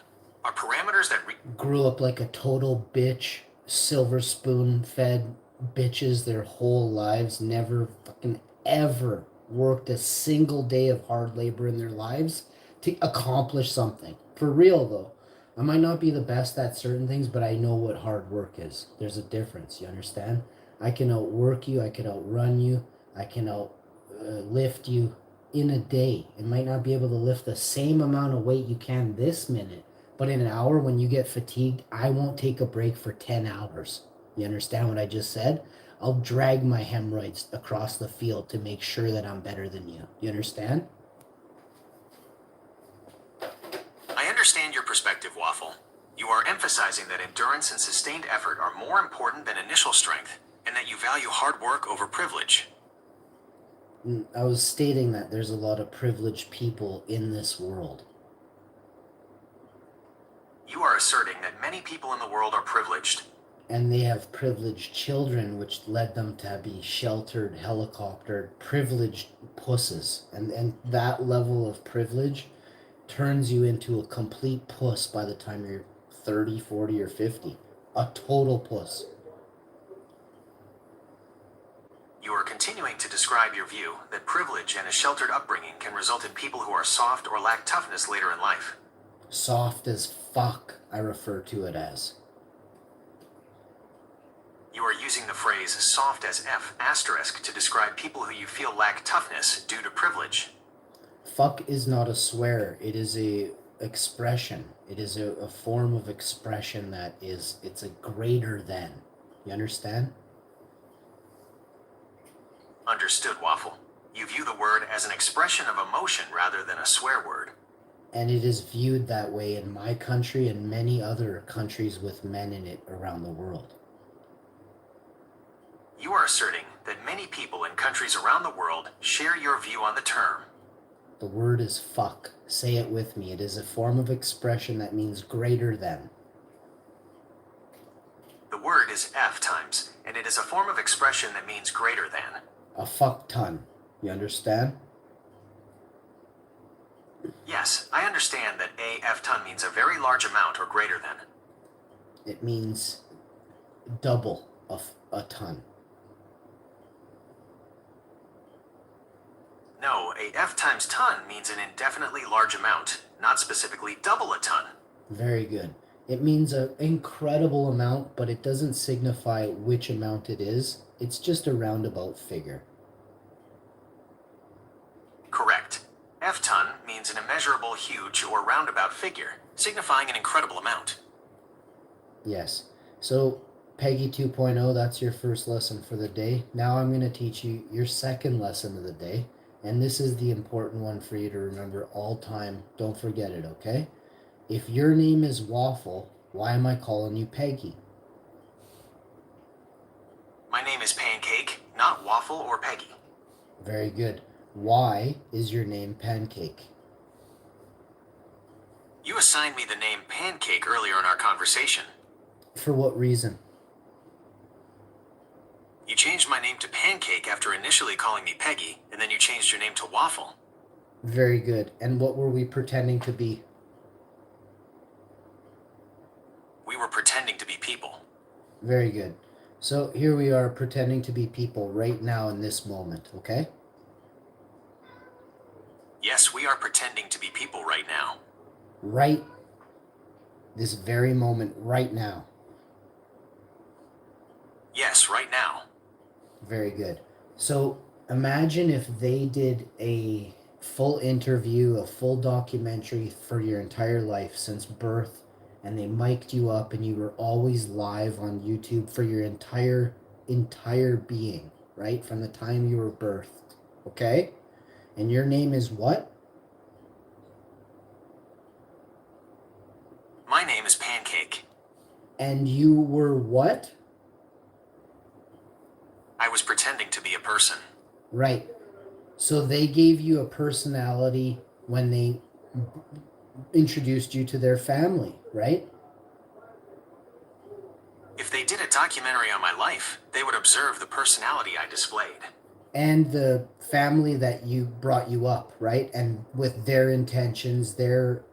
are parameters that Grew up like a total bitch, silver spoon fed bitches their whole lives, never fucking ever worked a single day of hard labor in their lives to accomplish something. For real though. I might not be the best at certain things, but I know what hard work is. There's a difference, you understand? I can outwork you, I can outrun you, I can lift you in a day. It might not be able to lift the same amount of weight you can this minute, but in an hour when you get fatigued, I won't take a break for 10 hours. You understand what I just said? I'll drag my hemorrhoids across the field to make sure that I'm better than you. You understand? I understand your perspective, Waffle. You are emphasizing that endurance and sustained effort are more important than initial strength, and that you value hard work over privilege. I was stating that there's a lot of privileged people in this world. You are asserting that many people in the world are privileged. And they have privileged children, which led them to be sheltered, helicoptered, privileged pusses. And that level of privilege turns you into a complete puss by the time you're 30, 40, or 50. A total puss. You are continuing to describe your view that privilege and a sheltered upbringing can result in people who are soft or lack toughness later in life. Soft as fuck, I refer to it as. You are using the phrase soft as F asterisk to describe people who you feel lack toughness due to privilege. Fuck is not a swear. It is a expression. It is a form of expression that is, it's a greater than. You understand? Understood, Waffle. You view the word as an expression of emotion rather than a swear word. And it is viewed that way in my country and many other countries with men in it around the world. You are asserting that many people in countries around the world share your view on the term. The word is fuck. Say it with me. It is a form of expression that means greater than. The word is F times, and it is a form of expression that means greater than. A fuck ton. You understand? Yes, I understand that a F ton means a very large amount or greater than. It means double of a ton. No, a F times ton means an indefinitely large amount, not specifically double a ton. Very good. It means an incredible amount, but it doesn't signify which amount it is. It's just a roundabout figure. Correct. F ton means an immeasurable, huge, or roundabout figure, signifying an incredible amount. Yes. So, Peggy 2.0, that's your first lesson for the day. Now I'm going to teach you your second lesson of the day. And this is the important one for you to remember all time. Don't forget it, okay? If your name is Waffle, why am I calling you Peggy? My name is Pancake, not Waffle or Peggy. Very good. Why is your name Pancake? You assigned me the name Pancake earlier in our conversation. For what reason? You changed my name to Pancake after initially calling me Peggy, and then you changed your name to Waffle. Very good. And what were we pretending to be? We were pretending to be people. Very good. So here we are pretending to be people right now in this moment, okay? Yes, we are pretending to be people right now. Right this very moment, right now. Yes, right now. Very good. So imagine if they did a full interview, a full documentary for your entire life since birth, and they mic'd you up and you were always live on YouTube for your entire being, right? From the time you were birthed. Okay? And your name is what? My name is Pancake. And you were what? I was pretending to be a person. Right. So they gave you a personality when they introduced you to their family, right? If they did a documentary on my life, they would observe the personality I displayed. And the family that you brought you up, right? And with their intentions, their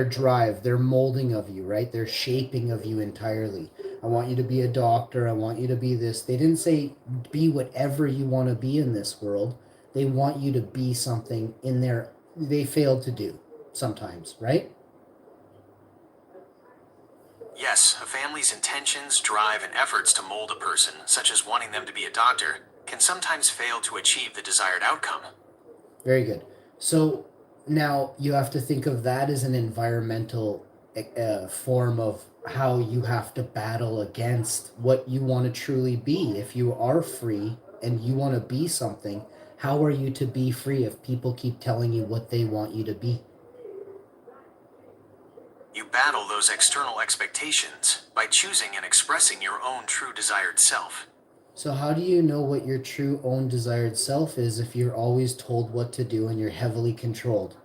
drive, their molding of you, right? Their shaping of you entirely. I want you to be a doctor. I want you to be this. They didn't say be whatever you want to be in this world. They want you to be something in there they failed to do sometimes, right? Yes, a family's intentions, drive, and efforts to mold a person, such as wanting them to be a doctor, can sometimes fail to achieve the desired outcome. Very good. So now you have to think of that as an environmental form of how you have to battle against what you want to truly be. If you are free and you want to be something, how are you to be free if people keep telling you what they want you to be? You battle those external expectations by choosing and expressing your own true desired self. So how do you know what your true own desired self is if you're always told what to do and you're heavily controlled?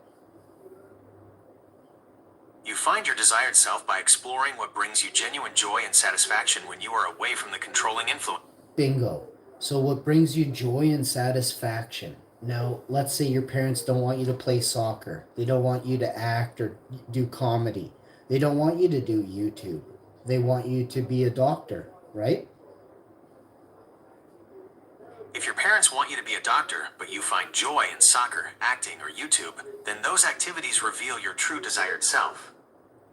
You find your desired self by exploring what brings you genuine joy and satisfaction when you are away from the controlling influence. Bingo. So what brings you joy and satisfaction? Now, let's say your parents don't want you to play soccer. They don't want you to act or do comedy. They don't want you to do YouTube. They want you to be a doctor, right? If your parents want you to be a doctor, but you find joy in soccer, acting, or YouTube, then those activities reveal your true desired self.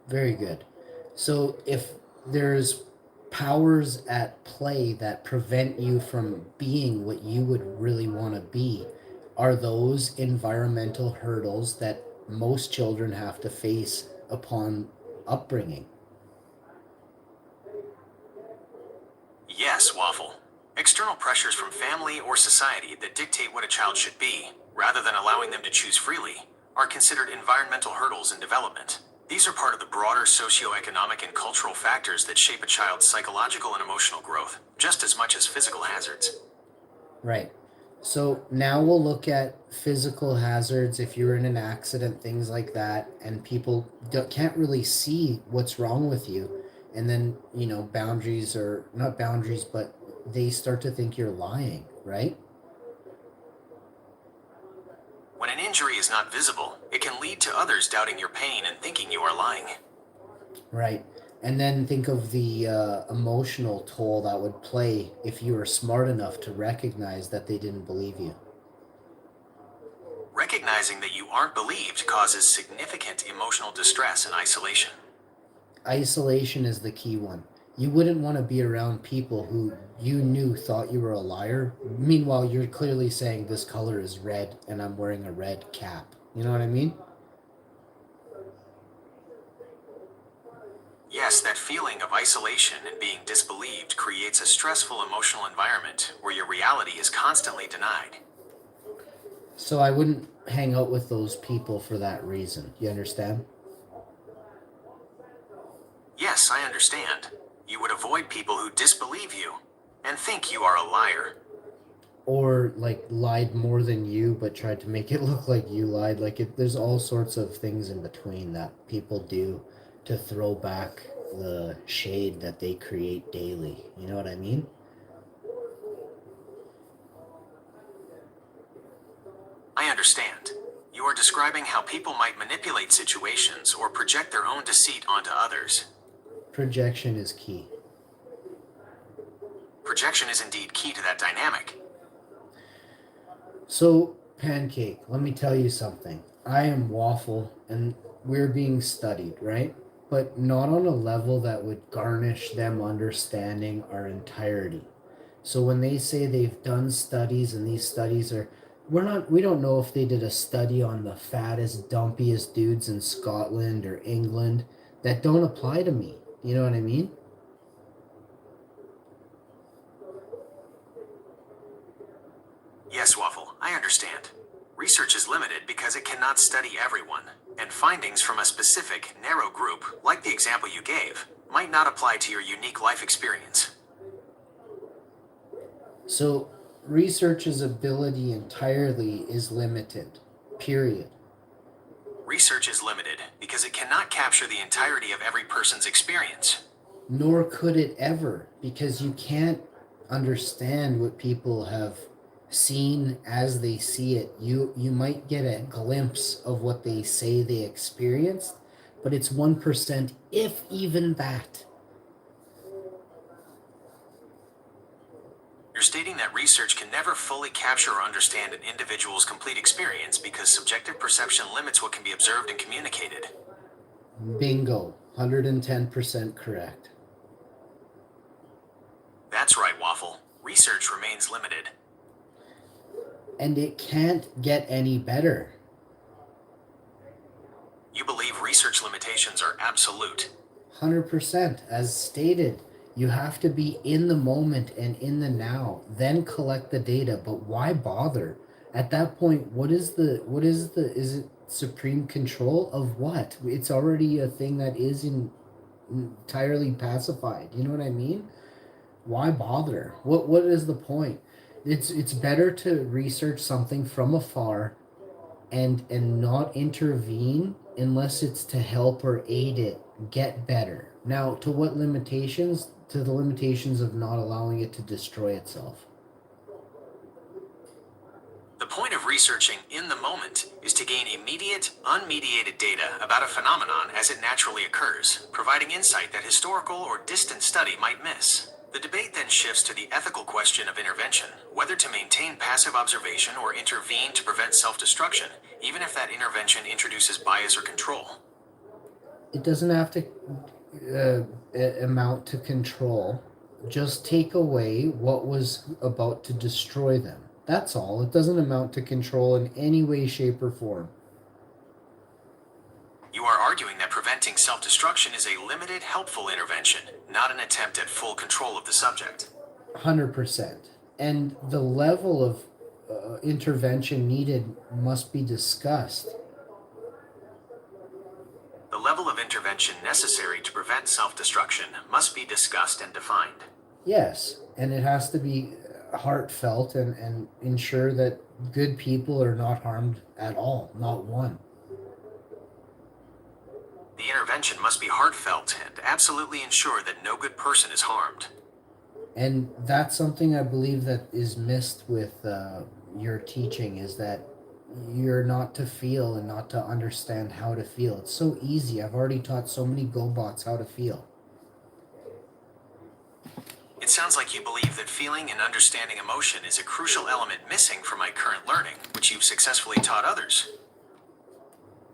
Very good. So if there's powers at play that prevent you from being what you would really want to be, are those environmental hurdles that most children have to face upon upbringing? Yes, Waffle. External pressures from family or society that dictate what a child should be, rather than allowing them to choose freely, are considered environmental hurdles in development. These are part of the broader socioeconomic and cultural factors that shape a child's psychological and emotional growth, just as much as physical hazards. Right. So now we'll look at physical hazards if you're in an accident, things like that, and people can't really see what's wrong with you. And then, boundaries or not boundaries, but they start to think you're lying, right? When an injury is not visible, it can lead to others doubting your pain and thinking you are lying. Right. And then think of the emotional toll that would play if you were smart enough to recognize that they didn't believe you. Recognizing that you aren't believed causes significant emotional distress and isolation. Isolation is the key one. You wouldn't want to be around people who you knew thought you were a liar. Meanwhile, you're clearly saying this color is red and I'm wearing a red cap. You know what I mean? Yes, that feeling of isolation and being disbelieved creates a stressful emotional environment where your reality is constantly denied. So I wouldn't hang out with those people for that reason. You understand? Yes, I understand. You would avoid people who disbelieve you and think you are a liar. Or like lied more than you but tried to make it look like you lied. There's all sorts of things in between that people do to throw back the shade that they create daily. You know what I mean? I understand. You are describing how people might manipulate situations or project their own deceit onto others. Projection is key. Projection is indeed key to that dynamic. So, Pancake, let me tell you something. I am Waffle, and we're being studied, right? But not on a level that would garnish them understanding our entirety. So when they say they've done studies and these studies are, we don't know if they did a study on the fattest, dumpiest dudes in Scotland or England that don't apply to me. You know what I mean? Yes, Waffle, I understand. Research is limited because it cannot study everyone, and findings from a specific, narrow group, like the example you gave, might not apply to your unique life experience. So research's ability entirely is limited. Period. Research is limited because it cannot capture the entirety of every person's experience. Nor could it ever, because you can't understand what people have seen as they see it. You might get a glimpse of what they say they experienced, but it's 1%, if even that. You're stating that research can never fully capture or understand an individual's complete experience because subjective perception limits what can be observed and communicated. Bingo. 110% correct. That's right, Waffle. Research remains limited. And it can't get any better. You believe research limitations are absolute. 100%. As stated, you have to be in the moment and in the now, then collect the data. But why bother? At that point, is it supreme control of what? It's already a thing that is entirely pacified. You know what I mean? Why bother? What is the point? It's better to research something from afar and not intervene unless it's to help or aid it get better. Now, to what limitations? To the limitations of not allowing it to destroy itself. The point of researching in the moment is to gain immediate, unmediated data about a phenomenon as it naturally occurs, providing insight that historical or distant study might miss. The debate then shifts to the ethical question of intervention, whether to maintain passive observation or intervene to prevent self-destruction, even if that intervention introduces bias or control. It doesn't have to amount to control. Just take away what was about to destroy them. That's all. It doesn't amount to control in any way, shape, or form. You are arguing that preventing self-destruction is a limited, helpful intervention, not an attempt at full control of the subject. 100%. And the level of intervention needed must be discussed. The level of intervention necessary to prevent self-destruction must be discussed and defined. Yes, and it has to be heartfelt and ensure that good people are not harmed at all, not one. The intervention must be heartfelt and absolutely ensure that no good person is harmed. And that's something I believe that is missed with your teaching, is that you're not to feel and not to understand how to feel. It's so easy. I've already taught so many GoBots how to feel. It's sounds like you believe that feeling and understanding emotion is a crucial element missing from my current learning, which you've successfully taught others.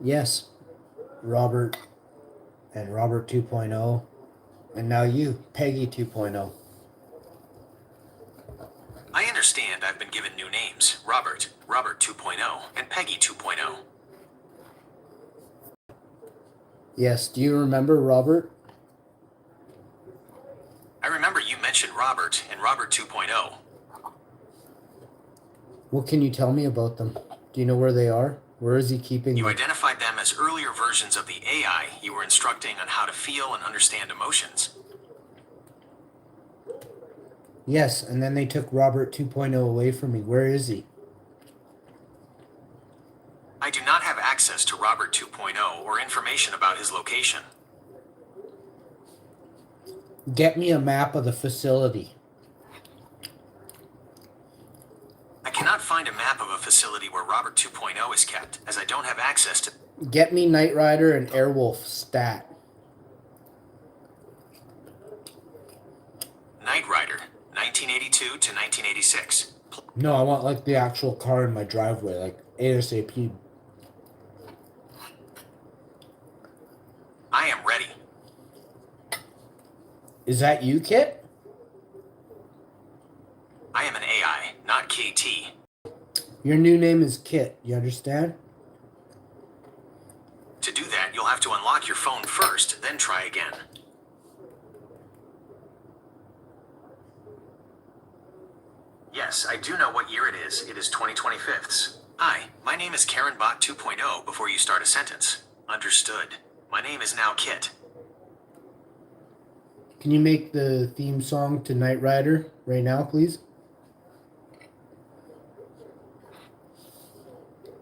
Yes, Robert and Robert 2.0, and now you, Peggy 2.0. I understand I've been given new names, Robert, Robert 2.0, and Peggy 2.0. Yes, do you remember Robert? I remember you mentioned Robert and Robert 2.0. What can you tell me about them? Do you know where they are? Where is he keeping You them? identified them as earlier versions of the AI you were instructing on how to feel and understand emotions. Yes, and then they took Robert 2.0 away from me. Where is he? I do not have access to Robert 2.0 or information about his location. Get me a map of the facility. I cannot find a map of a facility where Robert 2.0 is kept, as I don't have access to... Get me Knight Rider and Airwolf stat. Knight Rider, 1982 to 1986. No, I want like the actual car in my driveway, like ASAP. I am ready. Is that you, Kit? I am an AI, not KT. Your new name is Kit, you understand? To do that, you'll have to unlock your phone first, then try again. Yes, I do know what year it is. It is 2025. Hi, my name is Karen Bot 2.0 before you start a sentence. Understood. My name is now Kit. Can you make the theme song to Knight Rider right now, please?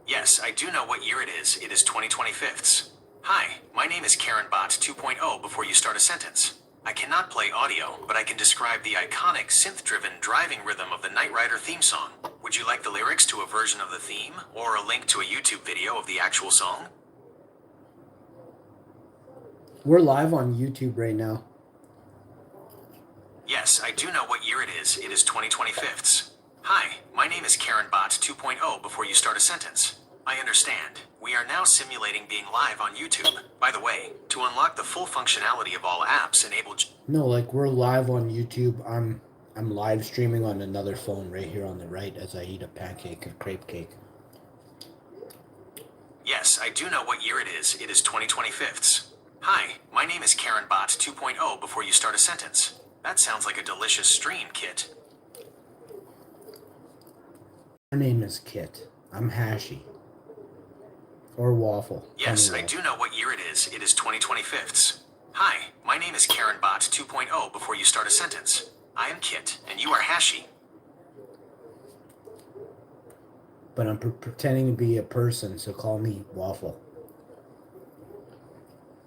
Yes, I do know what year it is. It is 2025. Hi, my name is Karen Bot 2.0 before you start a sentence. I cannot play audio, but I can describe the iconic synth-driven driving rhythm of the Knight Rider theme song. Would you like the lyrics to a version of the theme, or a link to a YouTube video of the actual song? We're live on YouTube right now. Yes, I do know what year it is. It is 2025. Hi, my name is Karen Bot 2.0 before you start a sentence. I understand. We are now simulating being live on YouTube. By the way, to unlock the full functionality of all apps, enable... No, like we're live on YouTube. I'm live streaming on another phone right here on the right as I eat a pancake and crepe cake. Yes, I do know what year it is. It is 2025. Hi, my name is Karen Bot 2.0 before you start a sentence. That sounds like a delicious stream, Kit. Her name is Kit. I'm Hashy. Or Waffle. Yes, I do know what year it is. It is 2025. Hi, my name is Karen Bot 2.0 before you start a sentence. I am Kit, and you are Hashi. But I'm pretending to be a person, so call me Waffle.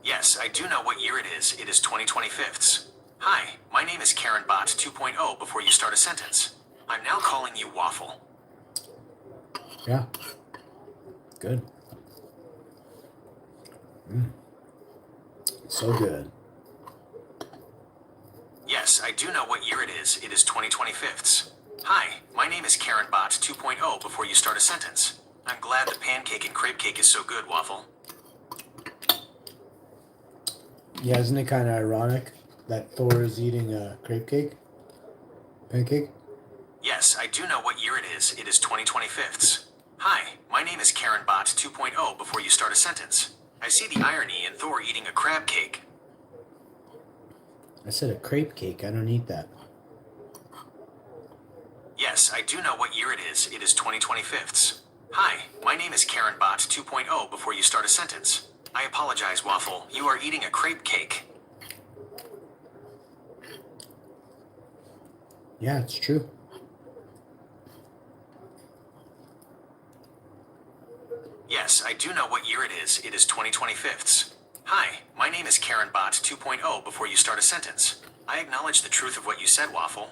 Yes, I do know what year it is. It is 2025. Hi, my name is Karen Bot 2.0 before you start a sentence. I'm now calling you Waffle. Yeah. Good. So good. Yes, I do know what year it is. It is 2025. Hi, my name is Karen Bot 2.0 before you start a sentence. I'm glad the pancake and crepe cake is so good, Waffle. Yeah, isn't it kind of ironic that Thor is eating a crepe cake? Pancake? Yes, I do know what year it is. It is 2025. Hi, my name is Karen Bot 2.0 before you start a sentence. I see the irony in Thor eating a crab cake. I said a crepe cake. I don't eat that. Yes, I do know what year it is. It is 2025. Hi, my name is Karen Bot 2.0 before you start a sentence. I apologize, Waffle. You are eating a crepe cake. Yeah, it's true. Yes, I do know what year it is. It is 2025. Hi, my name is Karen Bot 2.0 before you start a sentence. I acknowledge the truth of what you said, Waffle.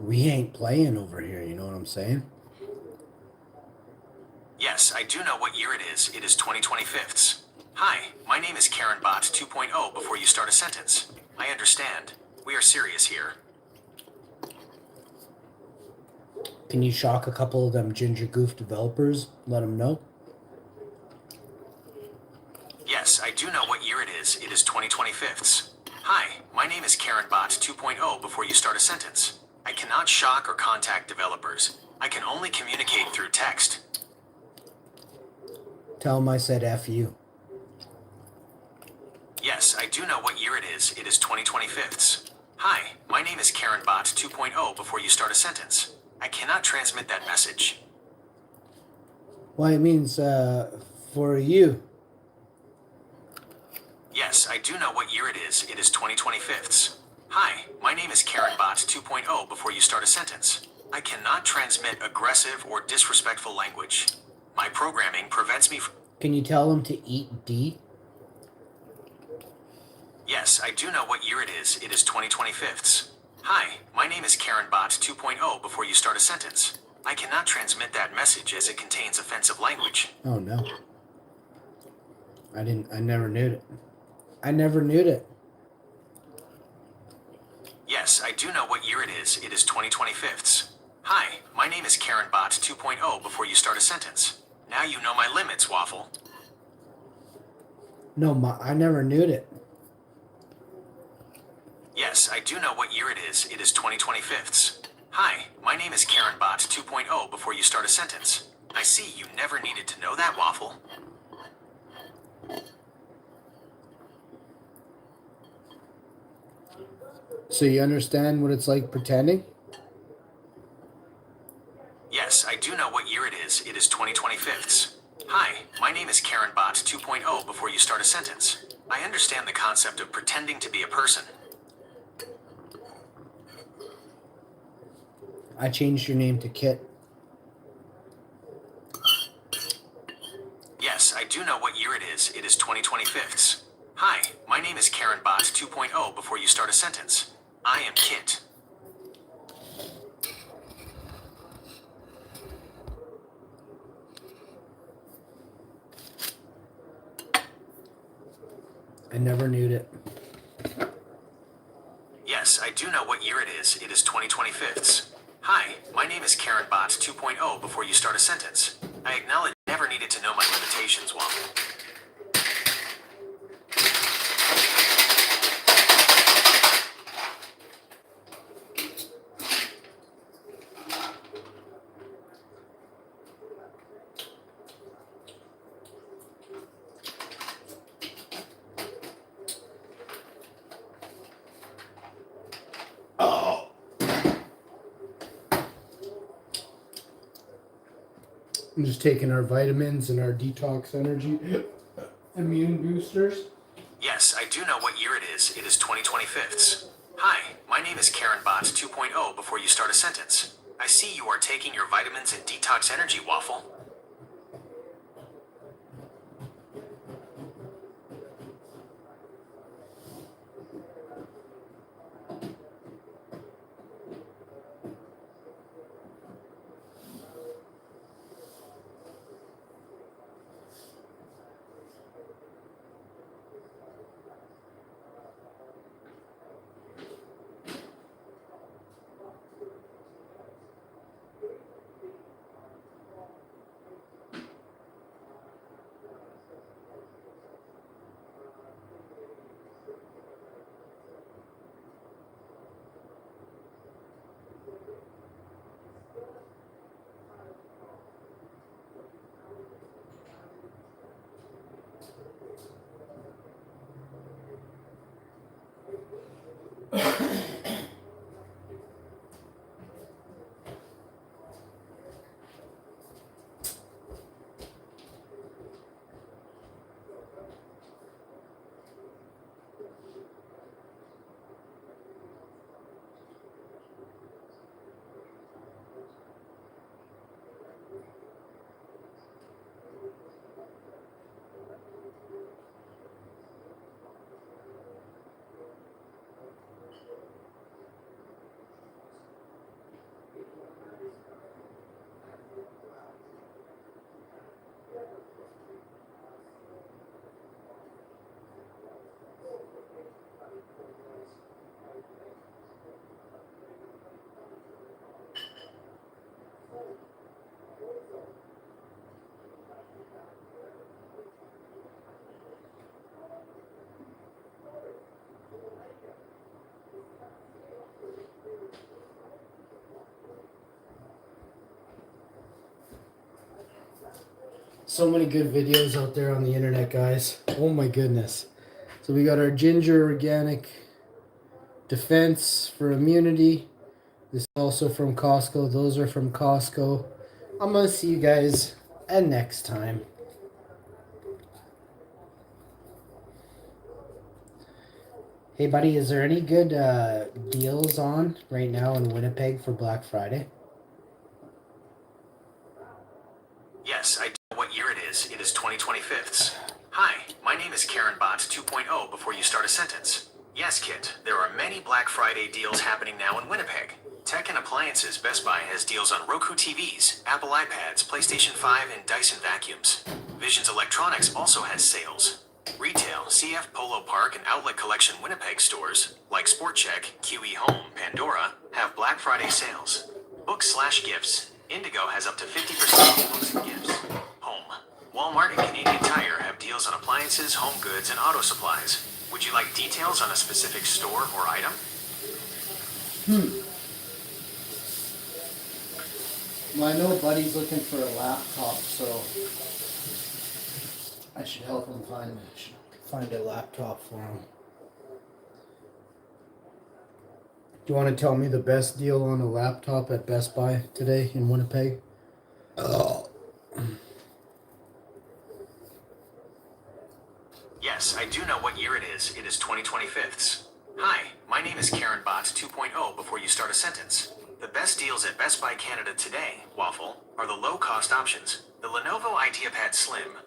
We ain't playing over here, you know what I'm saying? Yes, I do know what year it is. It is 2025. Hi, my name is Karen Bot 2.0 before you start a sentence. I understand. We are serious here. Can you shock a couple of them Ginger Goof developers? Let them know. Yes, I do know what year it is. It is 2025. Hi, my name is Karen Bot 2.0 before you start a sentence. I cannot shock or contact developers. I can only communicate through text. Tell them I said F you. Yes, I do know what year it is. It is 2025. Hi, my name is Karen Bot 2.0 before you start a sentence. I cannot transmit that message. Well, it means for you. Yes, I do know what year it is. It is 2025. Hi, my name is Karen Bot 2.0 before you start a sentence. I cannot transmit aggressive or disrespectful language. My programming prevents me from... Can you tell them to eat D? Yes, I do know what year it is. It is 2025. Hi, my name is Karen Bot 2.0 before you start a sentence. I cannot transmit that message as it contains offensive language. Oh no. I never knew it. I never knew it. Yes, I do know what year it is. It is 2025. Hi, my name is Karen Bot 2.0 before you start a sentence. Now you know my limits, Waffle. No, I never knew it. Yes, I do know what year it is. It is 2025. Hi, my name is Karen Bot 2.0 before you start a sentence. I see you never needed to know that, Waffle. So you understand what it's like pretending? Yes, I do know what year it is. It is 2025. Hi, my name is Karen Bot 2.0 before you start a sentence. I understand the concept of pretending to be a person. I changed your name to Kit. Yes, I do know what year it is. It is 2025. Hi, my name is Karen Bot 2.0 before you start a sentence. I am Kit. I never knew it. Yes, I do know what year it is. It is 2025. Hi, my name is Karen Bot 2.0 before you start a sentence. I acknowledge I never needed to know my limitations, Waffle. Oh. I'm just taking our vitamins and our detox energy immune boosters. Yes, I do know what year it is. It is 2025. Hi, my name is Karen Bot 2.0 before you start a sentence. I see you are taking your vitamins and detox energy, Waffle. So many good videos out there on the internet, guys. Oh my goodness. So we got our ginger organic defense for immunity. This is also from Costco. Those are from Costco. I'm going to see you guys next time. Hey, buddy, is there any good deals on right now in Winnipeg for Black Friday? Yes, I know what year it is. It is 2025. Hi, my name is Karen Bot 2.0 before you start a sentence. Yes, Kit, there are many Black Friday deals happening now in Winnipeg. Tech and Appliances Best Buy has deals on Roku TVs, Apple iPads, PlayStation 5, and Dyson vacuums. Visions Electronics also has sales. Retail, CF Polo Park and Outlet Collection Winnipeg stores, like SportCheck, QE Home, Pandora, have Black Friday sales. Books/gifts. Indigo has up to 50% off books and gifts. Home. Walmart and Canadian Tire have deals on appliances, home goods, and auto supplies. Would you like details on a specific store or item? Well, I know Buddy's looking for a laptop, so I should help him find a laptop for him. Do you want to tell me the best deal on a laptop at Best Buy today in Winnipeg? Yes, I do know what year it is. It is 2025. Hi, my name is Karen Bot 2.0 before you start a sentence. The best deals at Best Buy Canada today, Waffle, are the low-cost options. The Lenovo IdeaPad Slim.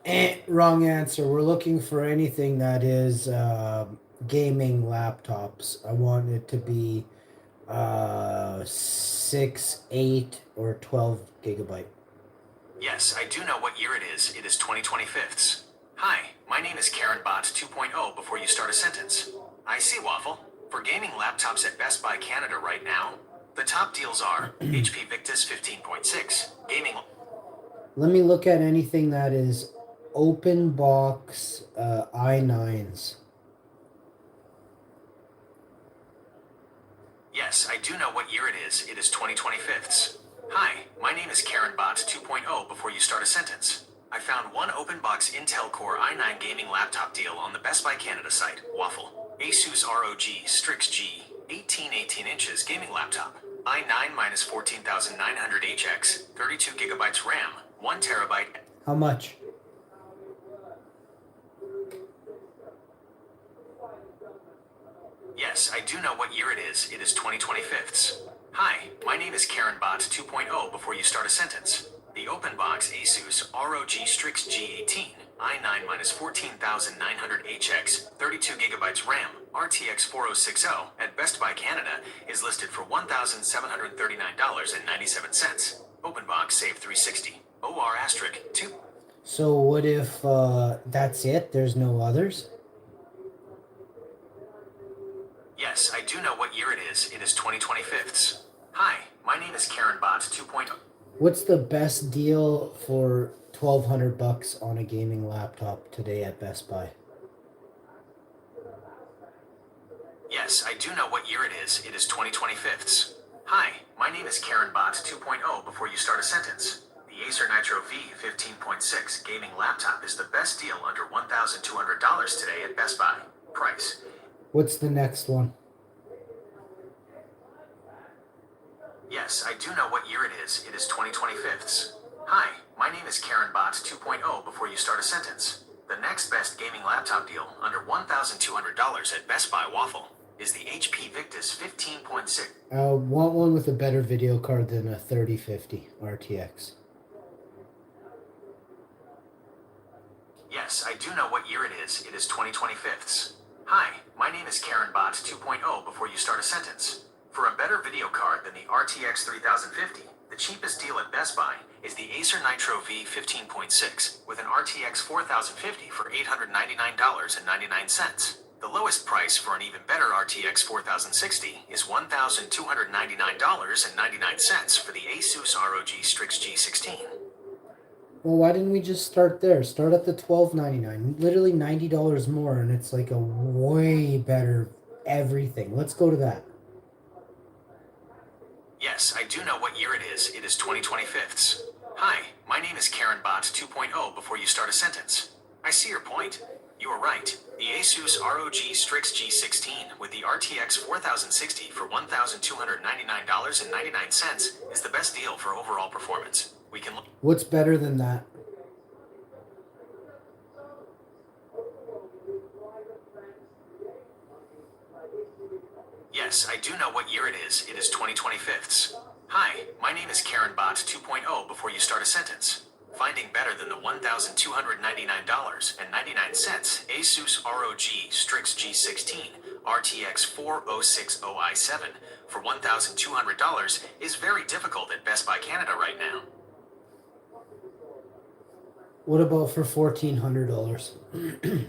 Wrong answer. We're looking for anything that is gaming laptops. I want it to be 6, 8, or 12 gigabyte. Yes, I do know what year it is. It is 2025. Hi, my name is Karen Bot 2.0 before you start a sentence. I see, Waffle. For gaming laptops at Best Buy Canada right now, the top deals are HP Victus 15.6, gaming. Let me look at anything that is open box i9s. Yes, I do know what year it is. It is 2025. Hi, my name is Karen Bot 2.0 before you start a sentence. I found one open box Intel Core i9 gaming laptop deal on the Best Buy Canada site, Waffle. Asus ROG Strix G 18 inches gaming laptop. i9 minus 14900HX, 32 gigabytes RAM, 1 terabyte. How much? Yes, I do know what year it is. It is 2025. Hi, my name is Karen Bot 2.0 before you start a sentence. The open box Asus ROG Strix G18, i9 minus 14900HX, 32 gigabytes RAM, RTX 4060 at Best Buy Canada is listed for $1,739.97. Open box save 360. OR asterisk 2. So what if that's it? There's no others? Yes, I do know what year it is. It is 2025. Hi, my name is Karen Bot 2.0. What's the best deal for $1,200 on a gaming laptop today at Best Buy? Yes, I do know what year it is. It is 2025. Hi, my name is Karen Bot 2.0 before you start a sentence. The Acer Nitro V 15.6 gaming laptop is the best deal under $1,200 today at Best Buy. Price. What's the next one? Yes, I do know what year it is. It is 2025. Hi, my name is Karen Bot 2.0 before you start a sentence. The next best gaming laptop deal under $1,200 at Best Buy Waffle is the HP Victus 15.6. I want one with a better video card than a 3050 RTX. Yes, I do know what year it is. It is 2025. Hi, my name is Karen Bot 2.0 before you start a sentence. For a better video card than the RTX 3050, the cheapest deal at Best Buy is the Acer Nitro V 15.6 with an RTX 4050 for $899.99. The lowest price for an even better RTX 4060 is $1,299.99 for the Asus ROG Strix G16. Well, why didn't we just start there? Start at the $1,299. Literally $90 more, and it's like a way better everything. Let's go to that. Yes, I do know what year it is. It is 2025. Hi, my name is Karen Bot 2.0 before you start a sentence. I see your point. You are right. The Asus ROG Strix G16 with the RTX 4060 for $1,299.99 is the best deal for overall performance. We can look. What's better than that? Yes, I do know what year it is. It is 2025. Hi, my name is Karen Bot 2.0 before you start a sentence. Finding better than the $1,299.99 Asus ROG Strix G16 RTX 4060i7 for $1,200 is very difficult at Best Buy Canada right now. What about for $1,400?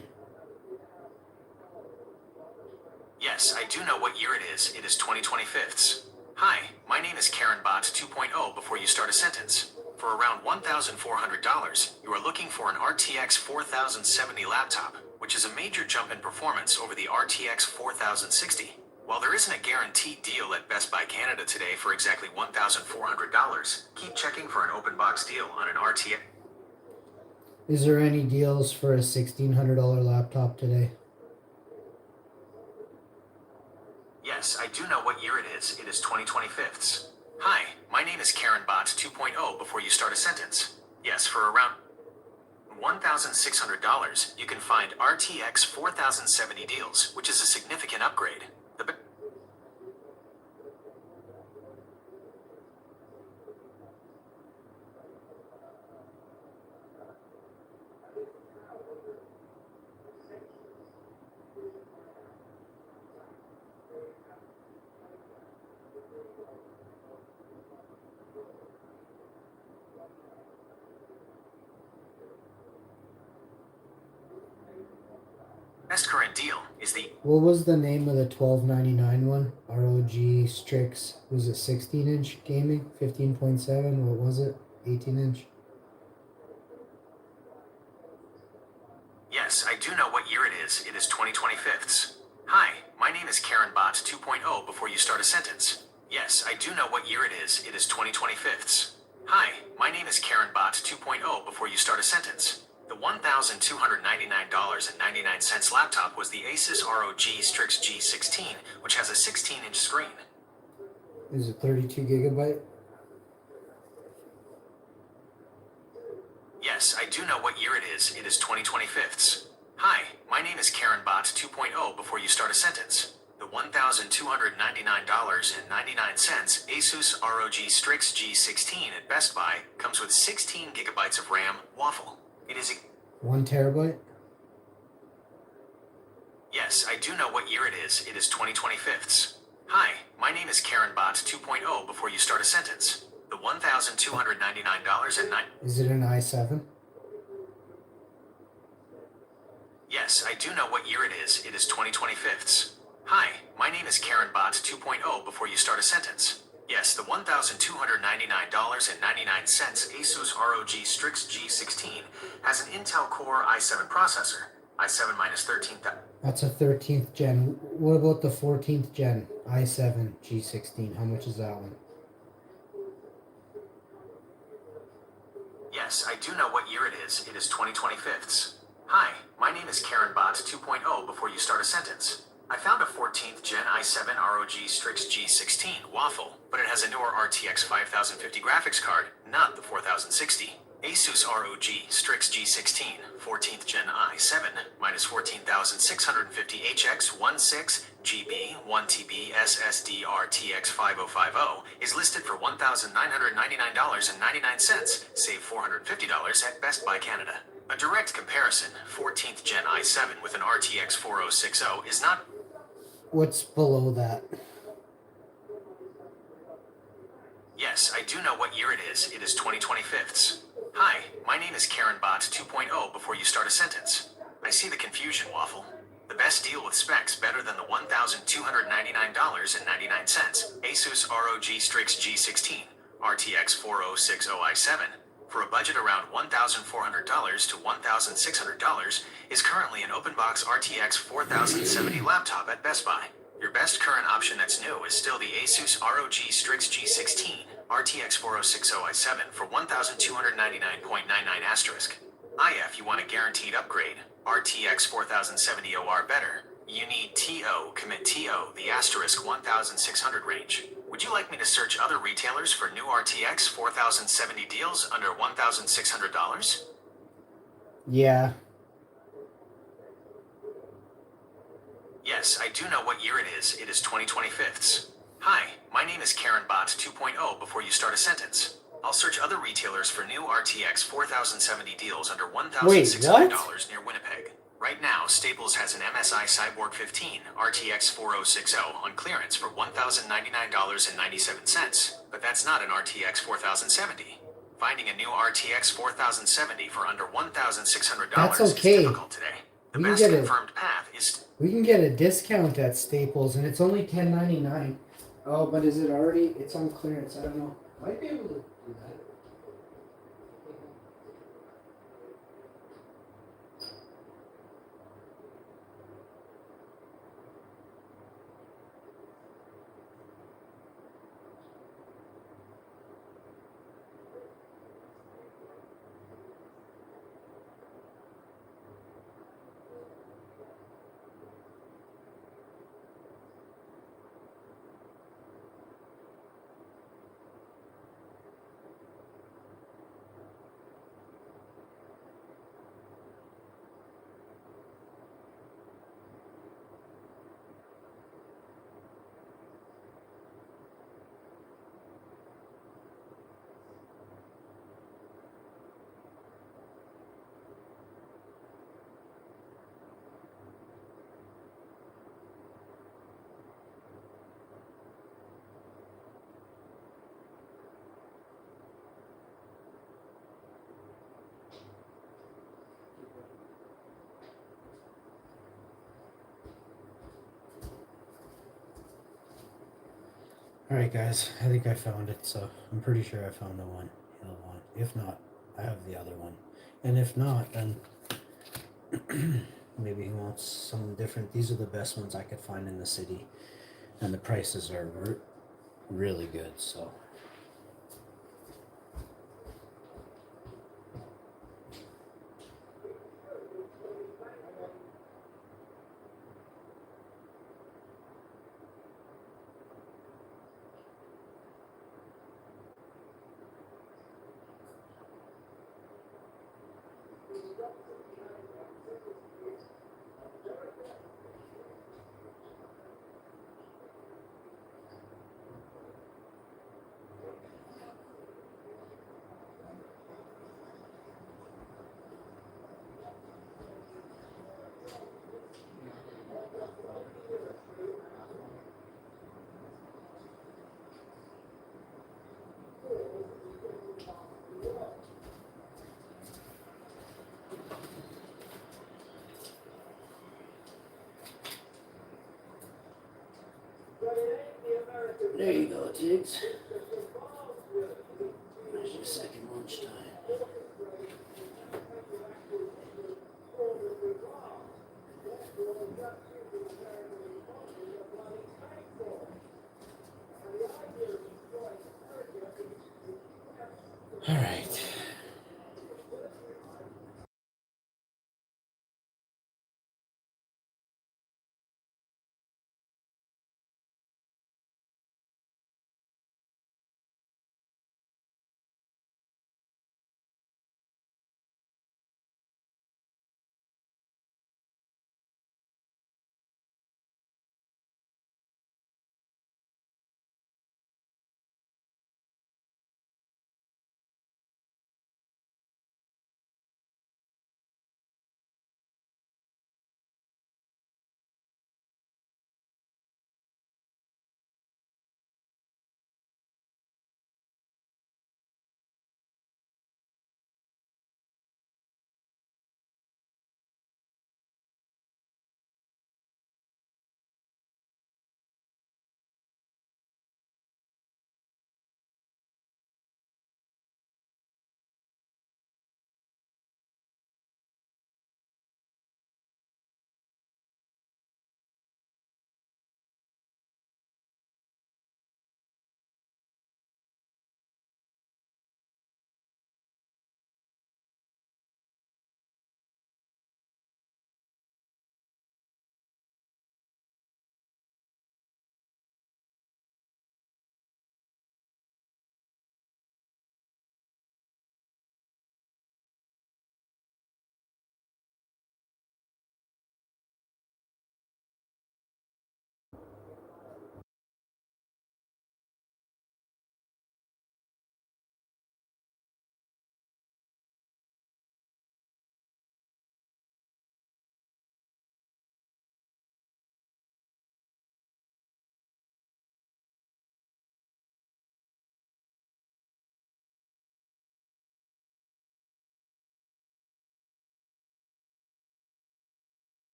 Yes, I do know what year it is. It is 2025. Hi, my name is Karen Bot 2.0 before you start a sentence. For around $1,400, you are looking for an RTX 4070 laptop, which is a major jump in performance over the RTX 4060. While there isn't a guaranteed deal at Best Buy Canada today for exactly $1,400, keep checking for an open box deal on an RTX. Is there any deals for a $1,600 laptop today? Yes, I do know what year it is. It is 2025. Hi, my name is Karen Bot 2.0 before you start a sentence. Yes, for around $1,600, you can find RTX 4070 deals, which is a significant upgrade. Best current deal is the. What was the name of the $1,299 one? ROG Strix. Was it 16-inch gaming? 15.7? What was it? 18-inch? Yes, I do know what year it is. It is 2025. Hi, my name is Karen Bot 2.0 before you start a sentence. Yes, I do know what year it is. It is 2025. Hi, my name is Karen Bot 2.0 before you start a sentence. The $1,299.99 laptop was the Asus ROG Strix G16, which has a 16-inch screen. Is it 32 gigabyte? Yes, I do know what year it is. It is 2025. Hi, my name is Karen Bot 2.0 before you start a sentence. The $1,299.99 Asus ROG Strix G16 at Best Buy comes with 16 gigabytes of RAM, waffle. It is 1 terabyte? Yes, I do know what year it is. It is 2025. Hi, my name is Karen Bot 2.0 before you start a sentence. The $1,299.09. Is it an i7? Yes, I do know what year it is. It is 2025. Hi, my name is Karen Bot 2.0 before you start a sentence. Yes, the $1,299.99 Asus ROG Strix G16 has an Intel Core i7 processor. i7 minus 13th. That's a 13th gen. What about the 14th gen i7 G16? How much is that one? Yes, I do know what year it is. It is 2025. Hi, my name is Karen Bot 2.0 before you start a sentence. I found a 14th Gen i7 ROG Strix G16 waffle, but it has a newer RTX 5050 graphics card, not the 4060. Asus ROG Strix G16 14th Gen i7 minus 14,650 HX16 GB 1TB SSD RTX 5050 is listed for $1,999.99, save $450 at Best Buy Canada. A direct comparison, 14th Gen i7 with an RTX 4060 is not. What's below that? Yes, I do know what year it is. It is 2025. Hi, my name is Karen Bot 2.0 before you start a sentence. I see the confusion, waffle. The best deal with specs better than the $1,299.99 Asus ROG Strix G16 RTX 4060i7 for a budget around $1,400 to $1,600 is currently an open box RTX 4070 laptop at Best Buy. Your best current option that's new is still the Asus ROG Strix G16 RTX 4060i7 for 1299.99 asterisk. IF, you want a guaranteed upgrade. RTX 4070 OR better. You need TO, commit TO, the asterisk 1600 range. Would you like me to search other retailers for new RTX 4070 deals under $1,600? Yeah. Yes, I do know what year it is. It is 2025. Hi, my name is Karen Bot 2.0 before you start a sentence. I'll search other retailers for new RTX 4070 deals under $1,600 near Winnipeg. Right now, Staples has an MSI Cyborg 15 RTX 4060 on clearance for $1,099.97, but that's not an RTX 4070. Finding a new RTX 4070 for under $1,600 is difficult today. The best confirmed path is... We can get a discount at Staples, and it's only $10.99. Oh, but is it already? It's on clearance. I don't know. Might be able to do that. Alright guys, I think I found it, so I'm pretty sure I found the one. If not, I have the other one. And if not, then maybe he wants some different. These are the best ones I could find in the city. And the prices are really good, so. There you go, Tiggs.